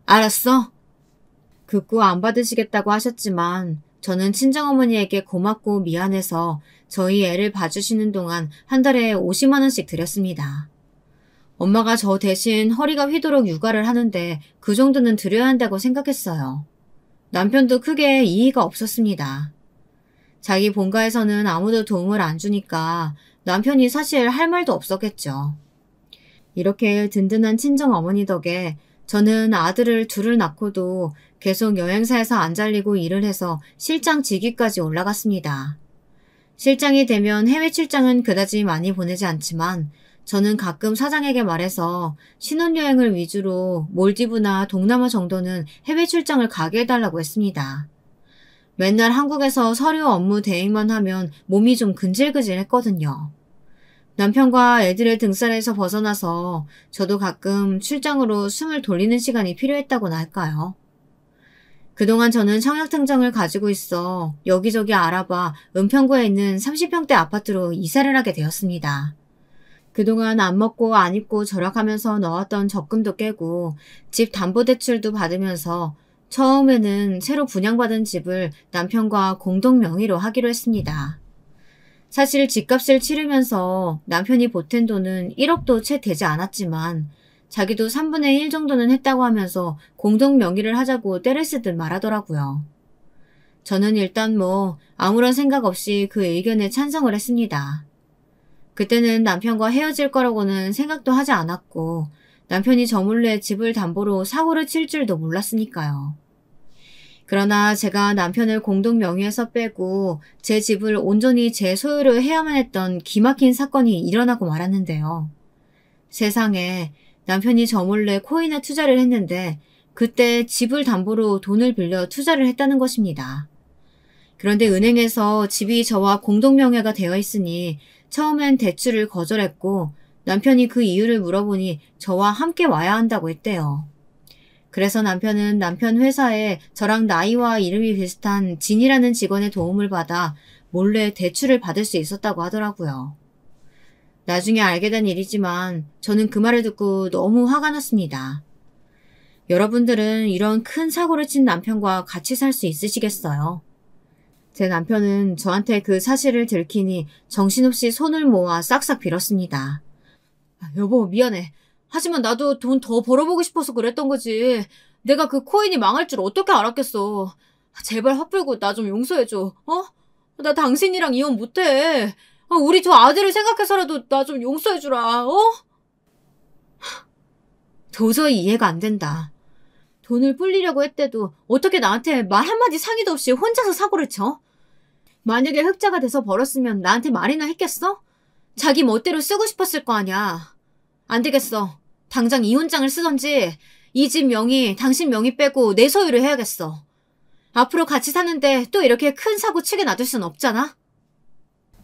알았어? 극구 안 받으시겠다고 하셨지만 저는 친정어머니에게 고맙고 미안해서 저희 애를 봐주시는 동안 한 달에 50만 원씩 드렸습니다. 엄마가 저 대신 허리가 휘도록 육아를 하는데 그 정도는 드려야 한다고 생각했어요. 남편도 크게 이의가 없었습니다. 자기 본가에서는 아무도 도움을 안 주니까 남편이 사실 할 말도 없었겠죠. 이렇게 든든한 친정어머니 덕에 저는 아들을 둘을 낳고도 계속 여행사에서 안 잘리고 일을 해서 실장 직위까지 올라갔습니다. 실장이 되면 해외 출장은 그다지 많이 보내지 않지만 저는 가끔 사장에게 말해서 신혼여행을 위주로 몰디브나 동남아 정도는 해외 출장을 가게 해달라고 했습니다. 맨날 한국에서 서류 업무 대행만 하면 몸이 좀 근질근질했거든요. 남편과 애들의 등살에서 벗어나서 저도 가끔 출장으로 숨을 돌리는 시간이 필요했다고나 할까요? 그동안 저는 청약증정을 가지고 있어 여기저기 알아봐 은평구에 있는 30평대 아파트로 이사를 하게 되었습니다. 그동안 안 먹고 안 입고 절약하면서 넣었던 적금도 깨고 집 담보대출도 받으면서 처음에는 새로 분양받은 집을 남편과 공동 명의로 하기로 했습니다. 사실 집값을 치르면서 남편이 보탠 돈은 1억도 채 되지 않았지만 자기도 3분의 1 정도는 했다고 하면서 공동 명의를 하자고 떼를 쓰듯 말하더라고요. 저는 일단 아무런 생각 없이 그 의견에 찬성을 했습니다. 그때는 남편과 헤어질 거라고는 생각도 하지 않았고 남편이 저 몰래 집을 담보로 사고를 칠 줄도 몰랐으니까요. 그러나 제가 남편을 공동 명의에서 빼고 제 집을 온전히 제 소유로 해야만 했던 기막힌 사건이 일어나고 말았는데요. 세상에 남편이 저 몰래 코인에 투자를 했는데 그때 집을 담보로 돈을 빌려 투자를 했다는 것입니다. 그런데 은행에서 집이 저와 공동 명의가 되어 있으니 처음엔 대출을 거절했고 남편이 그 이유를 물어보니 저와 함께 와야 한다고 했대요. 그래서 남편은 남편 회사에 저랑 나이와 이름이 비슷한 진이라는 직원의 도움을 받아 몰래 대출을 받을 수 있었다고 하더라고요. 나중에 알게 된 일이지만 저는 그 말을 듣고 너무 화가 났습니다. 여러분들은 이런 큰 사고를 친 남편과 같이 살 수 있으시겠어요? 제 남편은 저한테 그 사실을 들키니 정신없이 손을 모아 싹싹 빌었습니다. 여보, 미안해. 하지만 나도 돈 더 벌어보고 싶어서 그랬던 거지. 내가 그 코인이 망할 줄 어떻게 알았겠어. 제발 화풀고 나 좀 용서해줘. 나 당신이랑 이혼 못해. 우리 두 아들을 생각해서라도 나 좀 용서해주라. 도저히 이해가 안 된다. 돈을 불리려고 했대도 어떻게 나한테 말 한마디 상의도 없이 혼자서 사고를 쳐? 만약에 흑자가 돼서 벌었으면 나한테 말이나 했겠어? 자기 멋대로 쓰고 싶었을 거 아냐. 안 되겠어. 당장 이혼장을 쓰던지 이 집 명의 당신 명의 빼고 내 소유로 해야겠어. 앞으로 같이 사는데 또 이렇게 큰 사고 치게 놔둘 순 없잖아.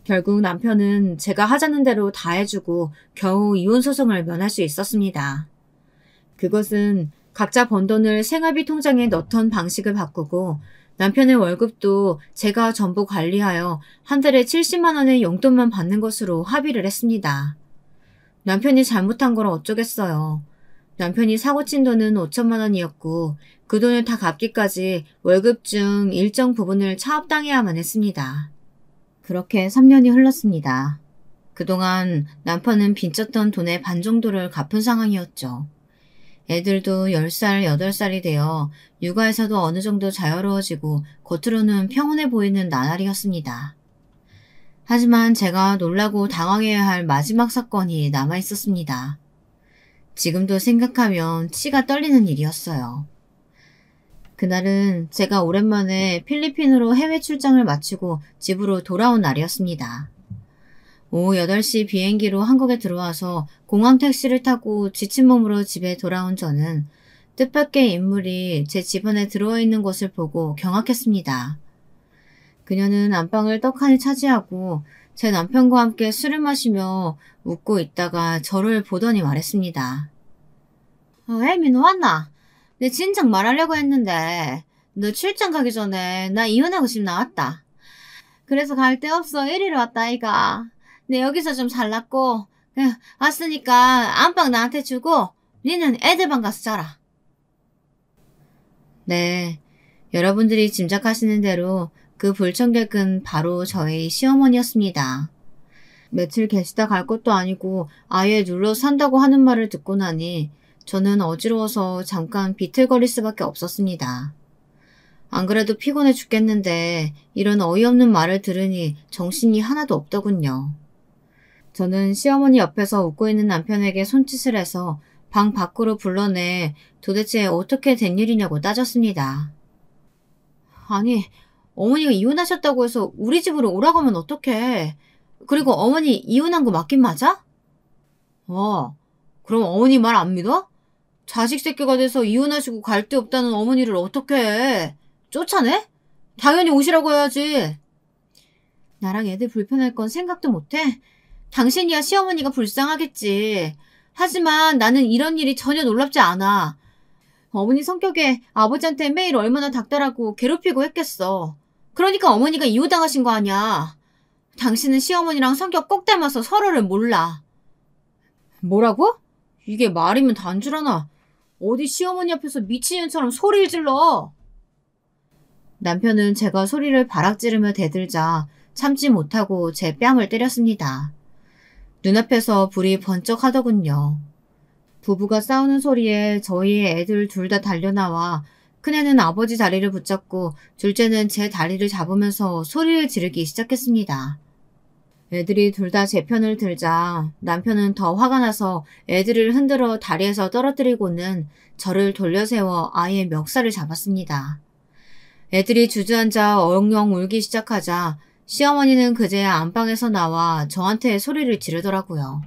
결국 남편은 제가 하자는 대로 다 해주고 겨우 이혼소송을 면할 수 있었습니다. 그것은 각자 번 돈을 생활비 통장에 넣던 방식을 바꾸고 남편의 월급도 제가 전부 관리하여 한 달에 70만 원의 용돈만 받는 것으로 합의를 했습니다. 남편이 잘못한 걸 어쩌겠어요. 남편이 사고친 돈은 5천만 원이었고 그 돈을 다 갚기까지 월급 중 일정 부분을 차압당해야만 했습니다. 그렇게 3년이 흘렀습니다. 그동안 남편은 빚졌던 돈의 반 정도를 갚은 상황이었죠. 애들도 10살, 8살이 되어 육아에서도 어느 정도 자유로워지고 겉으로는 평온해 보이는 나날이었습니다. 하지만 제가 놀라고 당황해야 할 마지막 사건이 남아있었습니다. 지금도 생각하면 치가 떨리는 일이었어요. 그날은 제가 오랜만에 필리핀으로 해외 출장을 마치고 집으로 돌아온 날이었습니다. 오후 8시 비행기로 한국에 들어와서 공항 택시를 타고 지친 몸으로 집에 돌아온 저는 뜻밖의 인물이 제 집안에 들어있는 것을 보고 경악했습니다. 그녀는 안방을 떡하니 차지하고 제 남편과 함께 술을 마시며 웃고 있다가 저를 보더니 말했습니다. 혜미, 너 왔나? 내 진작 말하려고 했는데 너 출장 가기 전에 나 이혼하고 집 나왔다. 그래서 갈 데 없어 이리로 왔다 아이가. 내 여기서 좀 살랐고, 왔으니까 안방 나한테 주고, 니는 애들 방 가서 자라. 네, 여러분들이 짐작하시는 대로 그 불청객은 바로 저희 시어머니였습니다. 며칠 계시다 갈 것도 아니고 아예 눌러 산다고 하는 말을 듣고 나니 저는 어지러워서 잠깐 비틀거릴 수밖에 없었습니다. 안 그래도 피곤해 죽겠는데 이런 어이없는 말을 들으니 정신이 하나도 없더군요. 저는 시어머니 옆에서 웃고 있는 남편에게 손짓을 해서 방 밖으로 불러내 도대체 어떻게 된 일이냐고 따졌습니다. 아니, 어머니가 이혼하셨다고 해서 우리 집으로 오라고 하면 어떡해. 그리고 어머니 이혼한 거 맞긴 맞아? 그럼 어머니 말 안 믿어? 자식 새끼가 돼서 이혼하시고 갈 데 없다는 어머니를 어떻게 해? 쫓아내? 당연히 오시라고 해야지. 나랑 애들 불편할 건 생각도 못해? 당신이야 시어머니가 불쌍하겠지. 하지만 나는 이런 일이 전혀 놀랍지 않아. 어머니 성격에 아버지한테 매일 얼마나 닥달하고 괴롭히고 했겠어. 그러니까 어머니가 이혼당하신 거 아니야. 당신은 시어머니랑 성격 꼭 닮아서 서로를 몰라. 뭐라고? 이게 말이면 단줄 하나. 어디 시어머니 앞에서 미친년처럼 소리를 질러. 남편은 제가 소리를 바락 지르며 대들자 참지 못하고 제 뺨을 때렸습니다. 눈앞에서 불이 번쩍하더군요. 부부가 싸우는 소리에 저희 애들 둘 다 달려나와 큰애는 아버지 다리를 붙잡고 둘째는 제 다리를 잡으면서 소리를 지르기 시작했습니다. 애들이 둘 다 제 편을 들자 남편은 더 화가 나서 애들을 흔들어 다리에서 떨어뜨리고는 저를 돌려세워 아예 멱살을 잡았습니다. 애들이 주저앉아 엉엉 울기 시작하자 시어머니는 그제야 안방에서 나와 저한테 소리를 지르더라고요.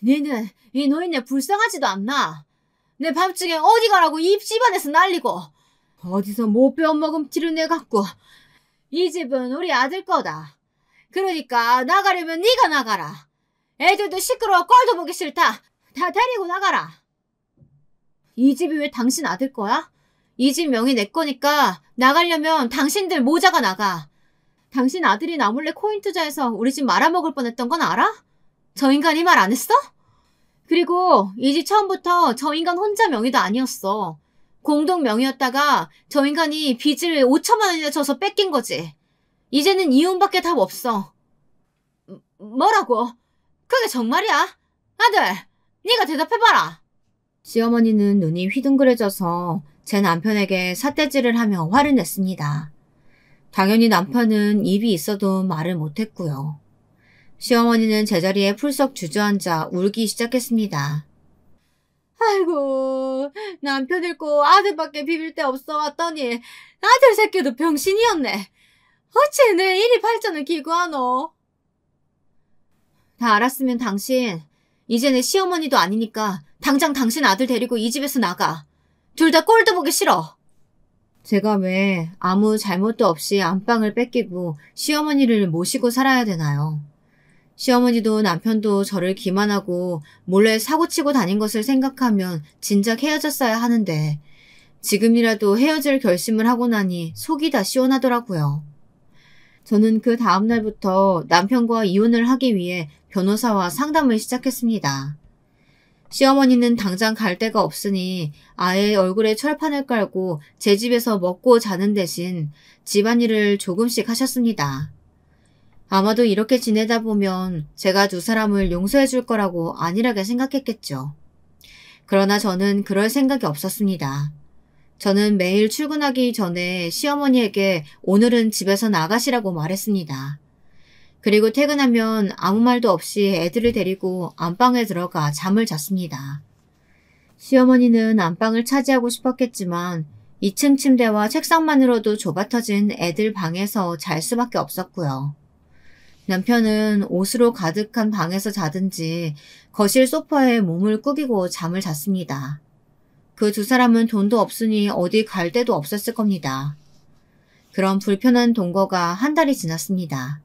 니는 이 노인네 불쌍하지도 않나? 내 밤중에 어디 가라고 입 집안에서 날리고 어디서 못 배워먹은 티를 내갖고 이 집은 우리 아들 거다. 그러니까 나가려면 네가 나가라. 애들도 시끄러워 꼴도 보기 싫다. 다 데리고 나가라. 이 집이 왜 당신 아들 거야? 이 집 명의 내 거니까 나가려면 당신들 모자가 나가. 당신 아들이 나 몰래 코인 투자해서 우리 집 말아먹을 뻔했던 건 알아? 저 인간이 말 안 했어? 그리고 이 집 처음부터 저 인간 혼자 명의도 아니었어. 공동 명의였다가 저 인간이 빚을 5천만 원이나 져서 뺏긴 거지. 이제는 이혼밖에 답 없어. 뭐라고? 그게 정말이야? 아들, 네가 대답해봐라. 시어머니는 눈이 휘둥그레져서 제 남편에게 삿대질을 하며 화를 냈습니다. 당연히 남편은 입이 있어도 말을 못했고요. 시어머니는 제자리에 풀썩 주저앉아 울기 시작했습니다. 아이고, 남편 잃고 아들밖에 비빌 데 없어 왔더니 아들 새끼도 병신이었네. 어째 내 일이 발전을 기구하노? 다 알았으면 당신, 이제 내 시어머니도 아니니까 당장 당신 아들 데리고 이 집에서 나가. 둘 다 꼴도 보기 싫어. 제가 왜 아무 잘못도 없이 안방을 뺏기고 시어머니를 모시고 살아야 되나요? 시어머니도 남편도 저를 기만하고 몰래 사고치고 다닌 것을 생각하면 진작 헤어졌어야 하는데 지금이라도 헤어질 결심을 하고 나니 속이 다 시원하더라고요. 저는 그 다음 날부터 남편과 이혼을 하기 위해 변호사와 상담을 시작했습니다. 시어머니는 당장 갈 데가 없으니 아예 얼굴에 철판을 깔고 제 집에서 먹고 자는 대신 집안일을 조금씩 하셨습니다. 아마도 이렇게 지내다 보면 제가 두 사람을 용서해 줄 거라고 안일하게 생각했겠죠. 그러나 저는 그럴 생각이 없었습니다. 저는 매일 출근하기 전에 시어머니에게 오늘은 집에서 나가시라고 말했습니다. 그리고 퇴근하면 아무 말도 없이 애들을 데리고 안방에 들어가 잠을 잤습니다. 시어머니는 안방을 차지하고 싶었겠지만 2층 침대와 책상만으로도 좁아터진 애들 방에서 잘 수밖에 없었고요. 남편은 옷으로 가득한 방에서 자든지 거실 소파에 몸을 꾸기고 잠을 잤습니다. 그 두 사람은 돈도 없으니 어디 갈 데도 없었을 겁니다. 그런 불편한 동거가 한 달이 지났습니다.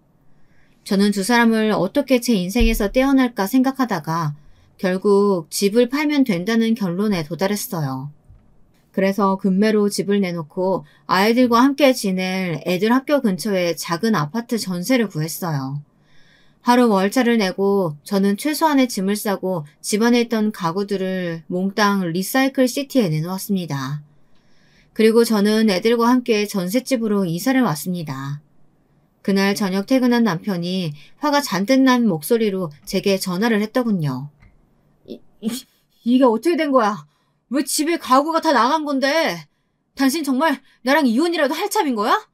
저는 두 사람을 어떻게 제 인생에서 떼어낼까 생각하다가 결국 집을 팔면 된다는 결론에 도달했어요. 그래서 금매로 집을 내놓고 아이들과 함께 지낼 애들 학교 근처에 작은 아파트 전세를 구했어요. 하루 월차를 내고 저는 최소한의 짐을 싸고 집안에 있던 가구들을 몽땅 리사이클 시티에 내놓았습니다. 그리고 저는 애들과 함께 전셋집으로 이사를 왔습니다. 그날 저녁 퇴근한 남편이 화가 잔뜩 난 목소리로 제게 전화를 했더군요. 이게 어떻게 된 거야? 왜 집에 가구가 다 나간 건데? 당신 정말 나랑 이혼이라도 할 참인 거야?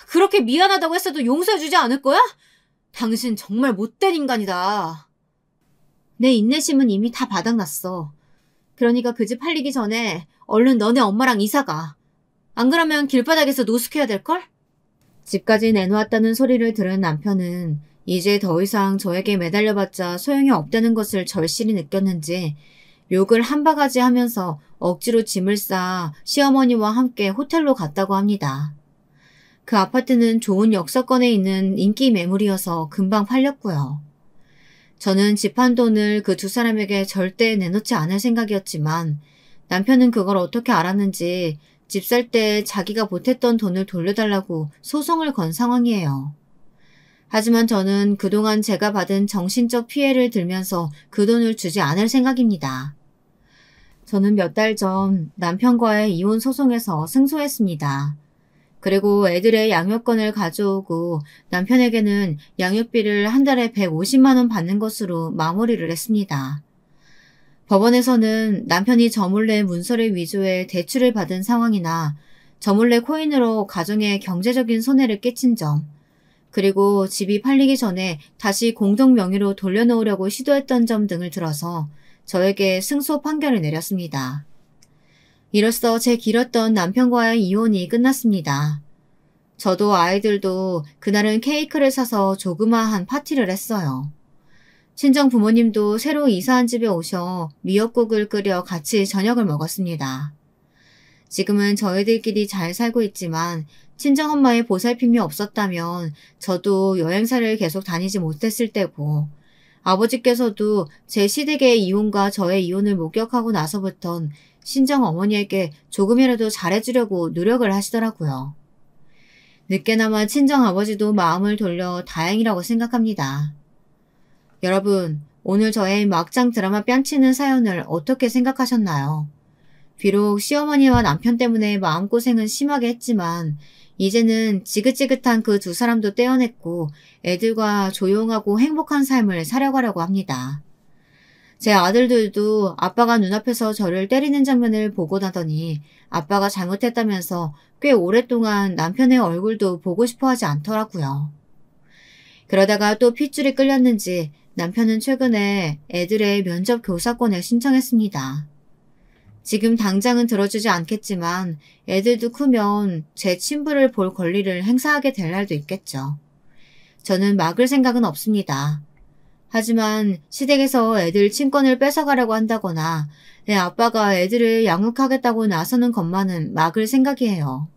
그렇게 미안하다고 했어도 용서해주지 않을 거야? 당신 정말 못된 인간이다. 내 인내심은 이미 다 바닥났어. 그러니까 그 집 팔리기 전에 얼른 너네 엄마랑 이사가. 안 그러면 길바닥에서 노숙해야 될걸? 집까지 내놓았다는 소리를 들은 남편은 이제 더 이상 저에게 매달려봤자 소용이 없다는 것을 절실히 느꼈는지 욕을 한 바가지 하면서 억지로 짐을 싸 시어머니와 함께 호텔로 갔다고 합니다. 그 아파트는 좋은 역세권에 있는 인기 매물이어서 금방 팔렸고요. 저는 집 한 돈을 그 두 사람에게 절대 내놓지 않을 생각이었지만 남편은 그걸 어떻게 알았는지 집 살 때 자기가 보탰던 돈을 돌려달라고 소송을 건 상황이에요. 하지만 저는 그동안 제가 받은 정신적 피해를 들면서 그 돈을 주지 않을 생각입니다. 저는 몇 달 전 남편과의 이혼 소송에서 승소했습니다. 그리고 애들의 양육권을 가져오고 남편에게는 양육비를 한 달에 150만 원 받는 것으로 마무리를 했습니다. 법원에서는 남편이 저 몰래 문서를 위조해 대출을 받은 상황이나 저 몰래 코인으로 가정에 경제적인 손해를 끼친 점, 그리고 집이 팔리기 전에 다시 공동 명의로 돌려놓으려고 시도했던 점 등을 들어서 저에게 승소 판결을 내렸습니다. 이로써 제 길었던 남편과의 이혼이 끝났습니다. 저도 아이들도 그날은 케이크를 사서 조그마한 파티를 했어요. 친정 부모님도 새로 이사한 집에 오셔 미역국을 끓여 같이 저녁을 먹었습니다. 지금은 저희들끼리 잘 살고 있지만 친정엄마의 보살핌이 없었다면 저도 여행사를 계속 다니지 못했을 때고 아버지께서도 제 시댁의 이혼과 저의 이혼을 목격하고 나서부턴 친정어머니에게 조금이라도 잘해주려고 노력을 하시더라고요. 늦게나마 친정아버지도 마음을 돌려 다행이라고 생각합니다. 여러분, 오늘 저의 막장 드라마 뺨치는 사연을 어떻게 생각하셨나요? 비록 시어머니와 남편 때문에 마음고생은 심하게 했지만 이제는 지긋지긋한 그 두 사람도 떼어냈고 애들과 조용하고 행복한 삶을 살아가려고 합니다. 제 아들들도 아빠가 눈앞에서 저를 때리는 장면을 보고 나더니 아빠가 잘못했다면서 꽤 오랫동안 남편의 얼굴도 보고 싶어 하지 않더라고요. 그러다가 또 핏줄이 끌렸는지 남편은 최근에 애들의 면접 교사권을 신청했습니다. 지금 당장은 들어주지 않겠지만 애들도 크면 제 친부를 볼 권리를 행사하게 될 날도 있겠죠. 저는 막을 생각은 없습니다. 하지만 시댁에서 애들 친권을 뺏어가려고 한다거나 내 아빠가 애들을 양육하겠다고 나서는 것만은 막을 생각이에요.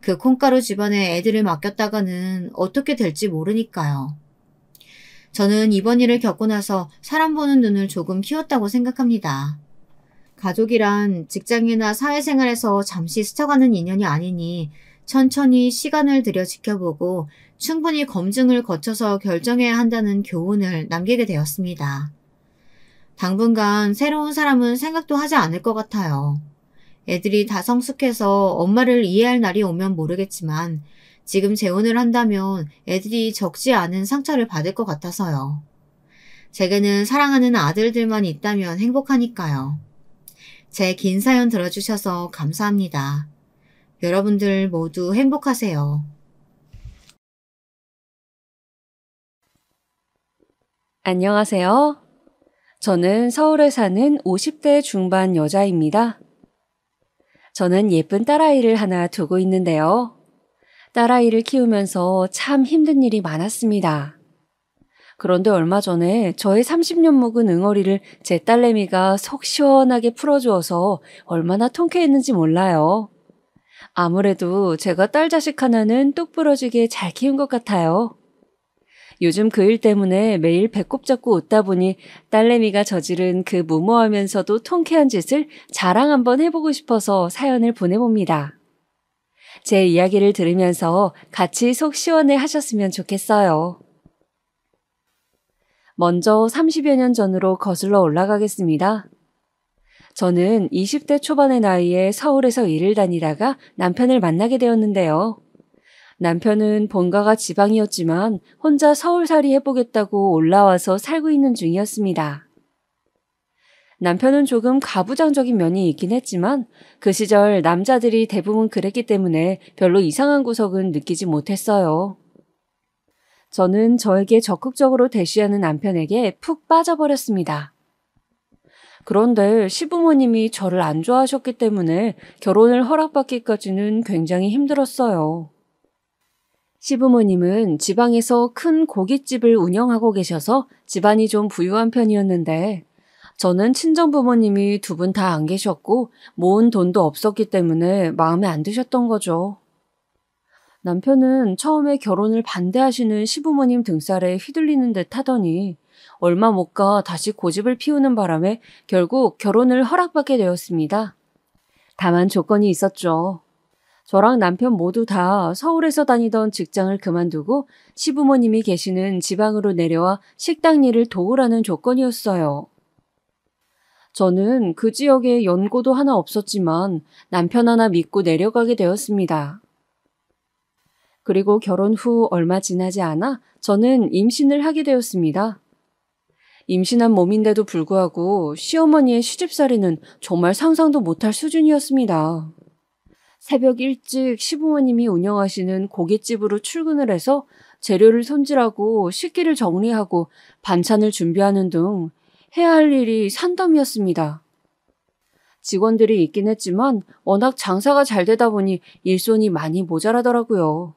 그 콩가루 집안에 애들을 맡겼다가는 어떻게 될지 모르니까요. 저는 이번 일을 겪고 나서 사람 보는 눈을 조금 키웠다고 생각합니다. 가족이란 직장이나 사회생활에서 잠시 스쳐가는 인연이 아니니 천천히 시간을 들여 지켜보고 충분히 검증을 거쳐서 결정해야 한다는 교훈을 남기게 되었습니다. 당분간 새로운 사람은 생각도 하지 않을 것 같아요. 애들이 다 성숙해서 엄마를 이해할 날이 오면 모르겠지만 지금 재혼을 한다면 애들이 적지 않은 상처를 받을 것 같아서요. 제게는 사랑하는 아들들만 있다면 행복하니까요. 제 긴 사연 들어주셔서 감사합니다. 여러분들 모두 행복하세요. 안녕하세요. 저는 서울에 사는 50대 중반 여자입니다. 저는 예쁜 딸아이를 하나 두고 있는데요. 딸아이를 키우면서 참 힘든 일이 많았습니다. 그런데 얼마 전에 저의 30년 묵은 응어리를 제 딸내미가 속 시원하게 풀어주어서 얼마나 통쾌했는지 몰라요. 아무래도 제가 딸 자식 하나는 똑 부러지게 잘 키운 것 같아요. 요즘 그 일 때문에 매일 배꼽 잡고 웃다 보니 딸내미가 저지른 그 무모하면서도 통쾌한 짓을 자랑 한번 해보고 싶어서 사연을 보내봅니다. 제 이야기를 들으면서 같이 속 시원해 하셨으면 좋겠어요. 먼저 30여 년 전으로 거슬러 올라가겠습니다. 저는 20대 초반의 나이에 서울에서 일을 다니다가 남편을 만나게 되었는데요. 남편은 본가가 지방이었지만 혼자 서울살이 해보겠다고 올라와서 살고 있는 중이었습니다. 남편은 조금 가부장적인 면이 있긴 했지만 그 시절 남자들이 대부분 그랬기 때문에 별로 이상한 구석은 느끼지 못했어요. 저는 저에게 적극적으로 대시하는 남편에게 푹 빠져버렸습니다. 그런데 시부모님이 저를 안 좋아하셨기 때문에 결혼을 허락받기까지는 굉장히 힘들었어요. 시부모님은 지방에서 큰 고깃집을 운영하고 계셔서 집안이 좀 부유한 편이었는데 저는 친정부모님이 두 분 다 안 계셨고 모은 돈도 없었기 때문에 마음에 안 드셨던 거죠. 남편은 처음에 결혼을 반대하시는 시부모님 등살에 휘둘리는 듯 하더니 얼마 못 가 다시 고집을 피우는 바람에 결국 결혼을 허락받게 되었습니다. 다만 조건이 있었죠. 저랑 남편 모두 다 서울에서 다니던 직장을 그만두고 시부모님이 계시는 지방으로 내려와 식당 일을 도우라는 조건이었어요. 저는 그 지역에 연고도 하나 없었지만 남편 하나 믿고 내려가게 되었습니다. 그리고 결혼 후 얼마 지나지 않아 저는 임신을 하게 되었습니다. 임신한 몸인데도 불구하고 시어머니의 시집살이는 정말 상상도 못할 수준이었습니다. 새벽 일찍 시부모님이 운영하시는 고깃집으로 출근을 해서 재료를 손질하고 식기를 정리하고 반찬을 준비하는 등 해야 할 일이 산더미였습니다. 직원들이 있긴 했지만 워낙 장사가 잘 되다 보니 일손이 많이 모자라더라고요.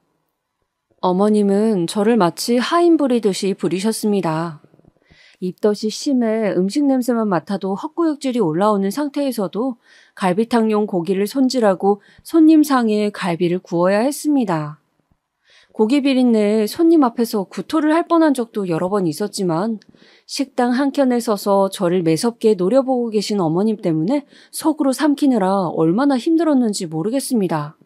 어머님은 저를 마치 하인 부리듯이 부리셨습니다. 입덧이 심해 음식 냄새만 맡아도 헛구역질이 올라오는 상태에서도 갈비탕용 고기를 손질하고 손님 상에 갈비를 구워야 했습니다. 고기 비린내에 손님 앞에서 구토를 할 뻔한 적도 여러 번 있었지만 식당 한켠에 서서 저를 매섭게 노려보고 계신 어머님 때문에 속으로 삼키느라 얼마나 힘들었는지 모르겠습니다.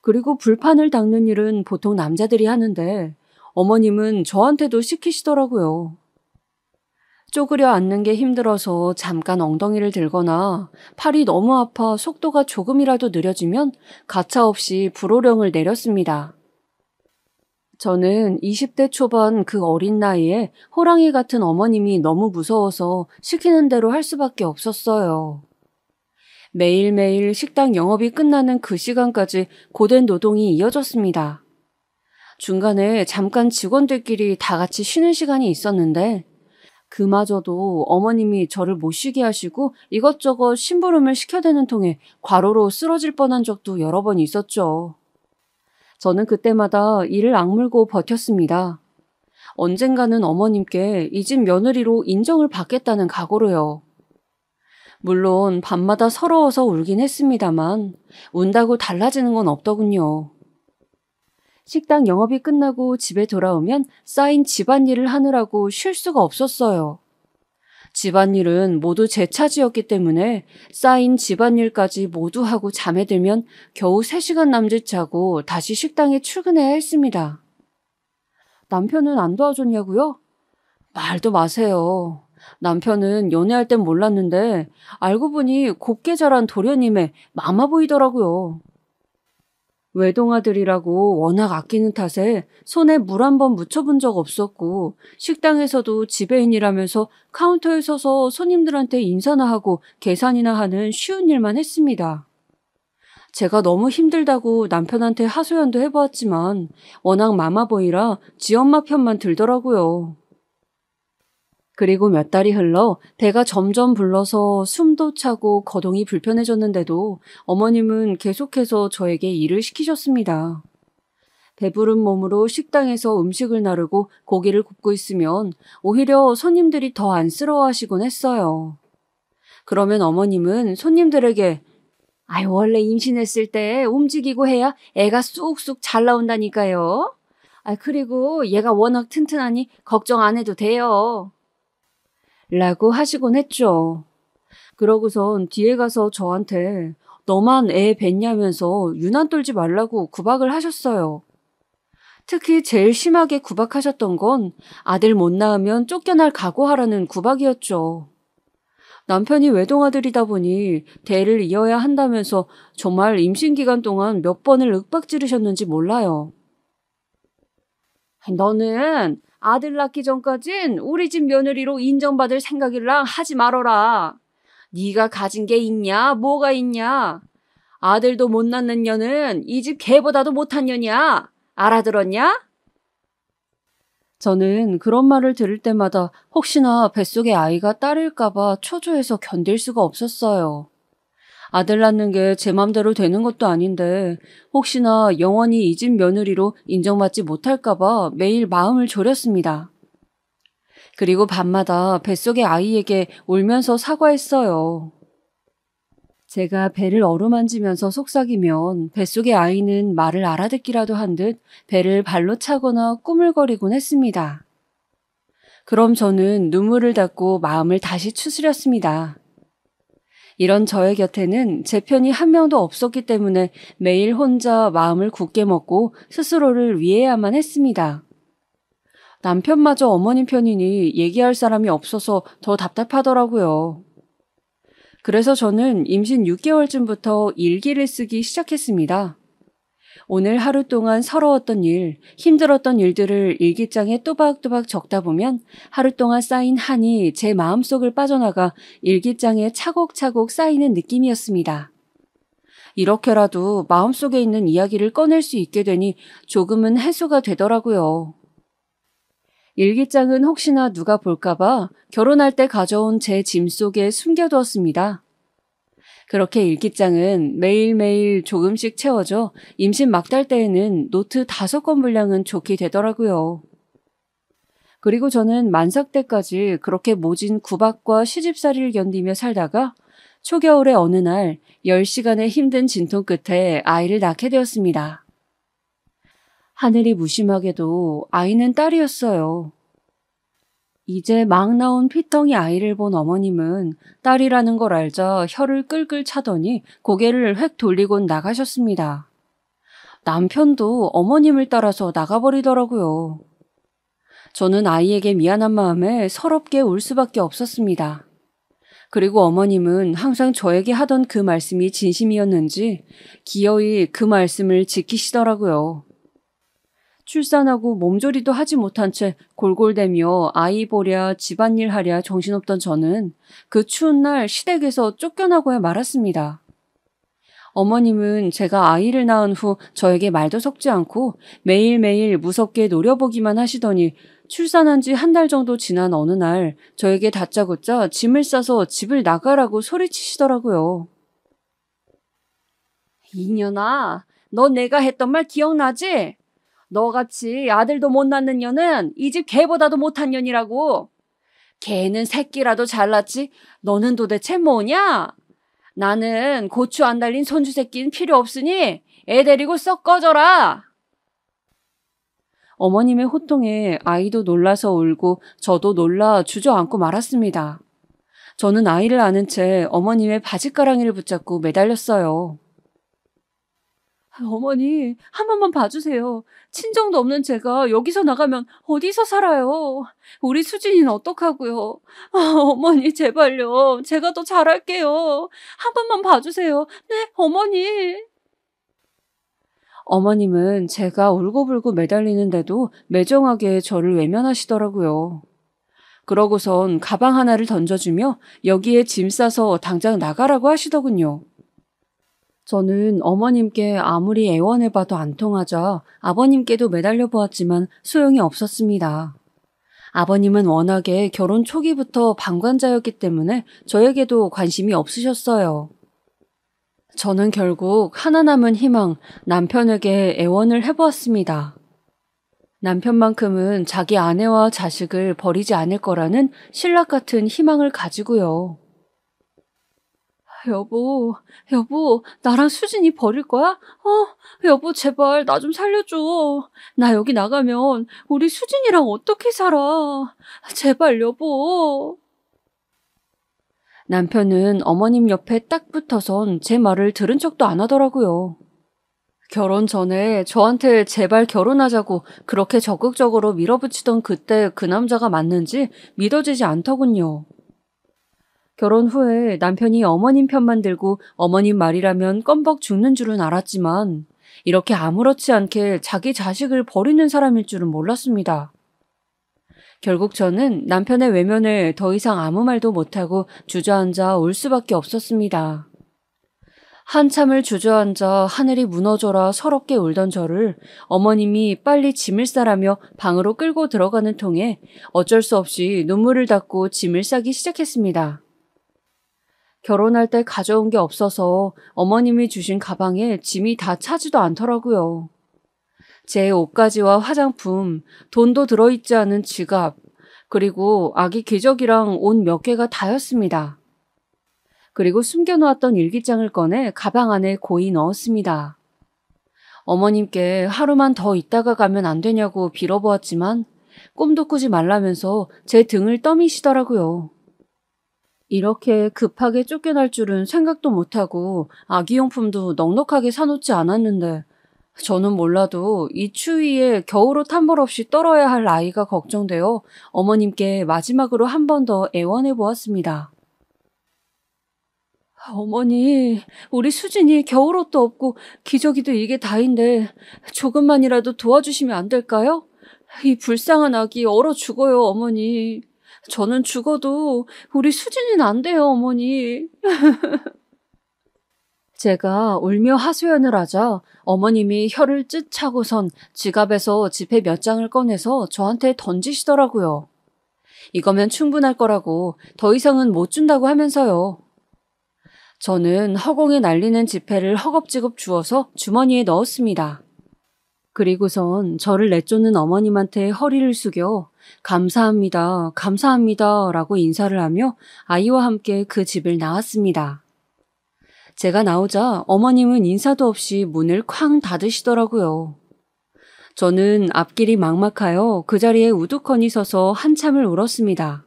그리고 불판을 닦는 일은 보통 남자들이 하는데 어머님은 저한테도 시키시더라고요. 쪼그려 앉는 게 힘들어서 잠깐 엉덩이를 들거나 팔이 너무 아파 속도가 조금이라도 느려지면 가차없이 불호령을 내렸습니다. 저는 20대 초반 그 어린 나이에 호랑이 같은 어머님이 너무 무서워서 시키는 대로 할 수밖에 없었어요. 매일매일 식당 영업이 끝나는 그 시간까지 고된 노동이 이어졌습니다. 중간에 잠깐 직원들끼리 다 같이 쉬는 시간이 있었는데 그마저도 어머님이 저를 못 쉬게 하시고 이것저것 심부름을 시켜대는 통에 과로로 쓰러질 뻔한 적도 여러 번 있었죠. 저는 그때마다 이를 악물고 버텼습니다. 언젠가는 어머님께 이 집 며느리로 인정을 받겠다는 각오로요. 물론 밤마다 서러워서 울긴 했습니다만 운다고 달라지는 건 없더군요. 식당 영업이 끝나고 집에 돌아오면 쌓인 집안일을 하느라고 쉴 수가 없었어요. 집안일은 모두 제 차지였기 때문에 쌓인 집안일까지 모두 하고 잠에 들면 겨우 3시간 남짓 자고 다시 식당에 출근해야 했습니다. 남편은 안 도와줬냐고요? 말도 마세요. 남편은 연애할 땐 몰랐는데 알고 보니 곱게 자란 도련님의 마마 보이더라고요. 외동아들이라고 워낙 아끼는 탓에 손에 물 한 번 묻혀본 적 없었고 식당에서도 지배인이라면서 카운터에 서서 손님들한테 인사나 하고 계산이나 하는 쉬운 일만 했습니다. 제가 너무 힘들다고 남편한테 하소연도 해보았지만 워낙 마마보이라 지엄마 편만 들더라고요. 그리고 몇 달이 흘러 배가 점점 불러서 숨도 차고 거동이 불편해졌는데도 어머님은 계속해서 저에게 일을 시키셨습니다. 배부른 몸으로 식당에서 음식을 나르고 고기를 굽고 있으면 오히려 손님들이 더 안쓰러워하시곤 했어요. 그러면 어머님은 손님들에게 원래 임신했을 때 움직이고 해야 애가 쑥쑥 잘 나온다니까요. 그리고 얘가 워낙 튼튼하니 걱정 안 해도 돼요. 라고 하시곤 했죠. 그러고선 뒤에 가서 저한테 너만 애 뱄냐면서 유난 떨지 말라고 구박을 하셨어요. 특히 제일 심하게 구박하셨던 건 아들 못 낳으면 쫓겨날 각오하라는 구박이었죠. 남편이 외동아들이다 보니 대를 이어야 한다면서 정말 임신 기간 동안 몇 번을 윽박지르셨는지 몰라요. 너는 아들 낳기 전까진 우리 집 며느리로 인정받을 생각이랑 하지 말어라. 네가 가진 게 있냐? 뭐가 있냐? 아들도 못 낳는 년은 이 집 개보다도 못한 년이야. 알아들었냐? 저는 그런 말을 들을 때마다 혹시나 뱃속의 아이가 딸일까봐 초조해서 견딜 수가 없었어요. 아들 낳는 게 제 맘대로 되는 것도 아닌데 혹시나 영원히 이 집 며느리로 인정받지 못할까봐 매일 마음을 졸였습니다. 그리고 밤마다 뱃속의 아이에게 울면서 사과했어요. 제가 배를 어루만지면서 속삭이면 뱃속의 아이는 말을 알아듣기라도 한 듯 배를 발로 차거나 꾸물거리곤 했습니다. 그럼 저는 눈물을 닦고 마음을 다시 추스렸습니다. 이런 저의 곁에는 제 편이 한 명도 없었기 때문에 매일 혼자 마음을 굳게 먹고 스스로를 위해야만 했습니다. 남편마저 어머님 편이니 얘기할 사람이 없어서 더 답답하더라고요. 그래서 저는 임신 6개월쯤부터 일기를 쓰기 시작했습니다. 오늘 하루 동안 서러웠던 일, 힘들었던 일들을 일기장에 또박또박 적다 보면 하루 동안 쌓인 한이 제 마음속을 빠져나가 일기장에 차곡차곡 쌓이는 느낌이었습니다. 이렇게라도 마음속에 있는 이야기를 꺼낼 수 있게 되니 조금은 해소가 되더라고요. 일기장은 혹시나 누가 볼까봐 결혼할 때 가져온 제 짐 속에 숨겨두었습니다. 그렇게 일기장은 매일매일 조금씩 채워져 임신 막달 때에는 노트 5권 분량은 좋게 되더라고요. 그리고 저는 만삭 때까지 그렇게 모진 구박과 시집살이를 견디며 살다가 초겨울의 어느 날 10시간의 힘든 진통 끝에 아이를 낳게 되었습니다. 하늘이 무심하게도 아이는 딸이었어요. 이제 막 나온 피덩이 아이를 본 어머님은 딸이라는 걸 알자 혀를 끌끌 차더니 고개를 획 돌리곤 나가셨습니다. 남편도 어머님을 따라서 나가버리더라고요. 저는 아이에게 미안한 마음에 서럽게 울 수밖에 없었습니다. 그리고 어머님은 항상 저에게 하던 그 말씀이 진심이었는지 기어이 그 말씀을 지키시더라고요. 출산하고 몸조리도 하지 못한 채 골골대며 아이 보랴 집안일 하랴 정신없던 저는 그 추운 날 시댁에서 쫓겨나고야 말았습니다. 어머님은 제가 아이를 낳은 후 저에게 말도 섞지 않고 매일매일 무섭게 노려보기만 하시더니 출산한 지 한 달 정도 지난 어느 날 저에게 다짜고짜 짐을 싸서 집을 나가라고 소리치시더라고요. 이년아, 너 내가 했던 말 기억나지? 너같이 아들도 못 낳는 년은 이 집 개보다도 못한 년이라고. 개는 새끼라도 잘났지 너는 도대체 뭐냐? 나는 고추 안 달린 손주 새끼는 필요 없으니 애 데리고 썩 꺼져라. 어머님의 호통에 아이도 놀라서 울고 저도 놀라 주저앉고 말았습니다. 저는 아이를 안은 채 어머님의 바짓가랑이를 붙잡고 매달렸어요. 어머니, 한 번만 봐주세요. 친정도 없는 제가 여기서 나가면 어디서 살아요? 우리 수진이는 어떡하고요? 어머니, 제발요. 제가 더 잘할게요. 한 번만 봐주세요. 네, 어머니. 어머님은 제가 울고불고 매달리는데도 매정하게 저를 외면하시더라고요. 그러고선 가방 하나를 던져주며 여기에 짐 싸서 당장 나가라고 하시더군요. 저는 어머님께 아무리 애원해봐도 안 통하자 아버님께도 매달려 보았지만 소용이 없었습니다. 아버님은 워낙에 결혼 초기부터 방관자였기 때문에 저에게도 관심이 없으셨어요. 저는 결국 하나 남은 희망, 남편에게 애원을 해보았습니다. 남편만큼은 자기 아내와 자식을 버리지 않을 거라는 신락 같은 희망을 가지고요. 여보, 나랑 수진이 버릴 거야? 여보, 제발 나 좀 살려줘. 나 여기 나가면 우리 수진이랑 어떻게 살아? 제발, 여보. 남편은 어머님 옆에 딱 붙어선 제 말을 들은 척도 안 하더라고요. 결혼 전에 저한테 제발 결혼하자고 그렇게 적극적으로 밀어붙이던 그때 그 남자가 맞는지 믿어지지 않더군요. 결혼 후에 남편이 어머님 편만 들고 어머님 말이라면 껌벅 죽는 줄은 알았지만 이렇게 아무렇지 않게 자기 자식을 버리는 사람일 줄은 몰랐습니다. 결국 저는 남편의 외면을 더 이상 아무 말도 못하고 주저앉아 울 수밖에 없었습니다. 한참을 주저앉아 하늘이 무너져라 서럽게 울던 저를 어머님이 빨리 짐을 싸라며 방으로 끌고 들어가는 통에 어쩔 수 없이 눈물을 닦고 짐을 싸기 시작했습니다. 결혼할 때 가져온 게 없어서 어머님이 주신 가방에 짐이 다 차지도 않더라고요. 제 옷가지와 화장품, 돈도 들어있지 않은 지갑, 그리고 아기 기저귀랑 옷 몇 개가 다였습니다. 그리고 숨겨놓았던 일기장을 꺼내 가방 안에 고이 넣었습니다. 어머님께 하루만 더 있다가 가면 안 되냐고 빌어보았지만 꿈도 꾸지 말라면서 제 등을 떠미시더라고요. 이렇게 급하게 쫓겨날 줄은 생각도 못하고 아기용품도 넉넉하게 사놓지 않았는데 저는 몰라도 이 추위에 겨울옷 한 벌 없이 떨어야 할 아이가 걱정되어 어머님께 마지막으로 한 번 더 애원해 보았습니다. 어머니, 우리 수진이 겨울옷도 없고 기저귀도 이게 다인데 조금만이라도 도와주시면 안 될까요? 이 불쌍한 아기 얼어 죽어요, 어머니. 저는 죽어도 우리 수진이는 안 돼요, 어머니. 제가 울며 하소연을 하자 어머님이 혀를 쯧 차고선 지갑에서 지폐 몇 장을 꺼내서 저한테 던지시더라고요. 이거면 충분할 거라고 더 이상은 못 준다고 하면서요. 저는 허공에 날리는 지폐를 허겁지겁 주워서 주머니에 넣었습니다. 그리고선 저를 내쫓는 어머님한테 허리를 숙여 감사합니다, 감사합니다 라고 인사를 하며 아이와 함께 그 집을 나왔습니다. 제가 나오자 어머님은 인사도 없이 문을 쾅 닫으시더라고요. 저는 앞길이 막막하여 그 자리에 우두커니 서서 한참을 울었습니다.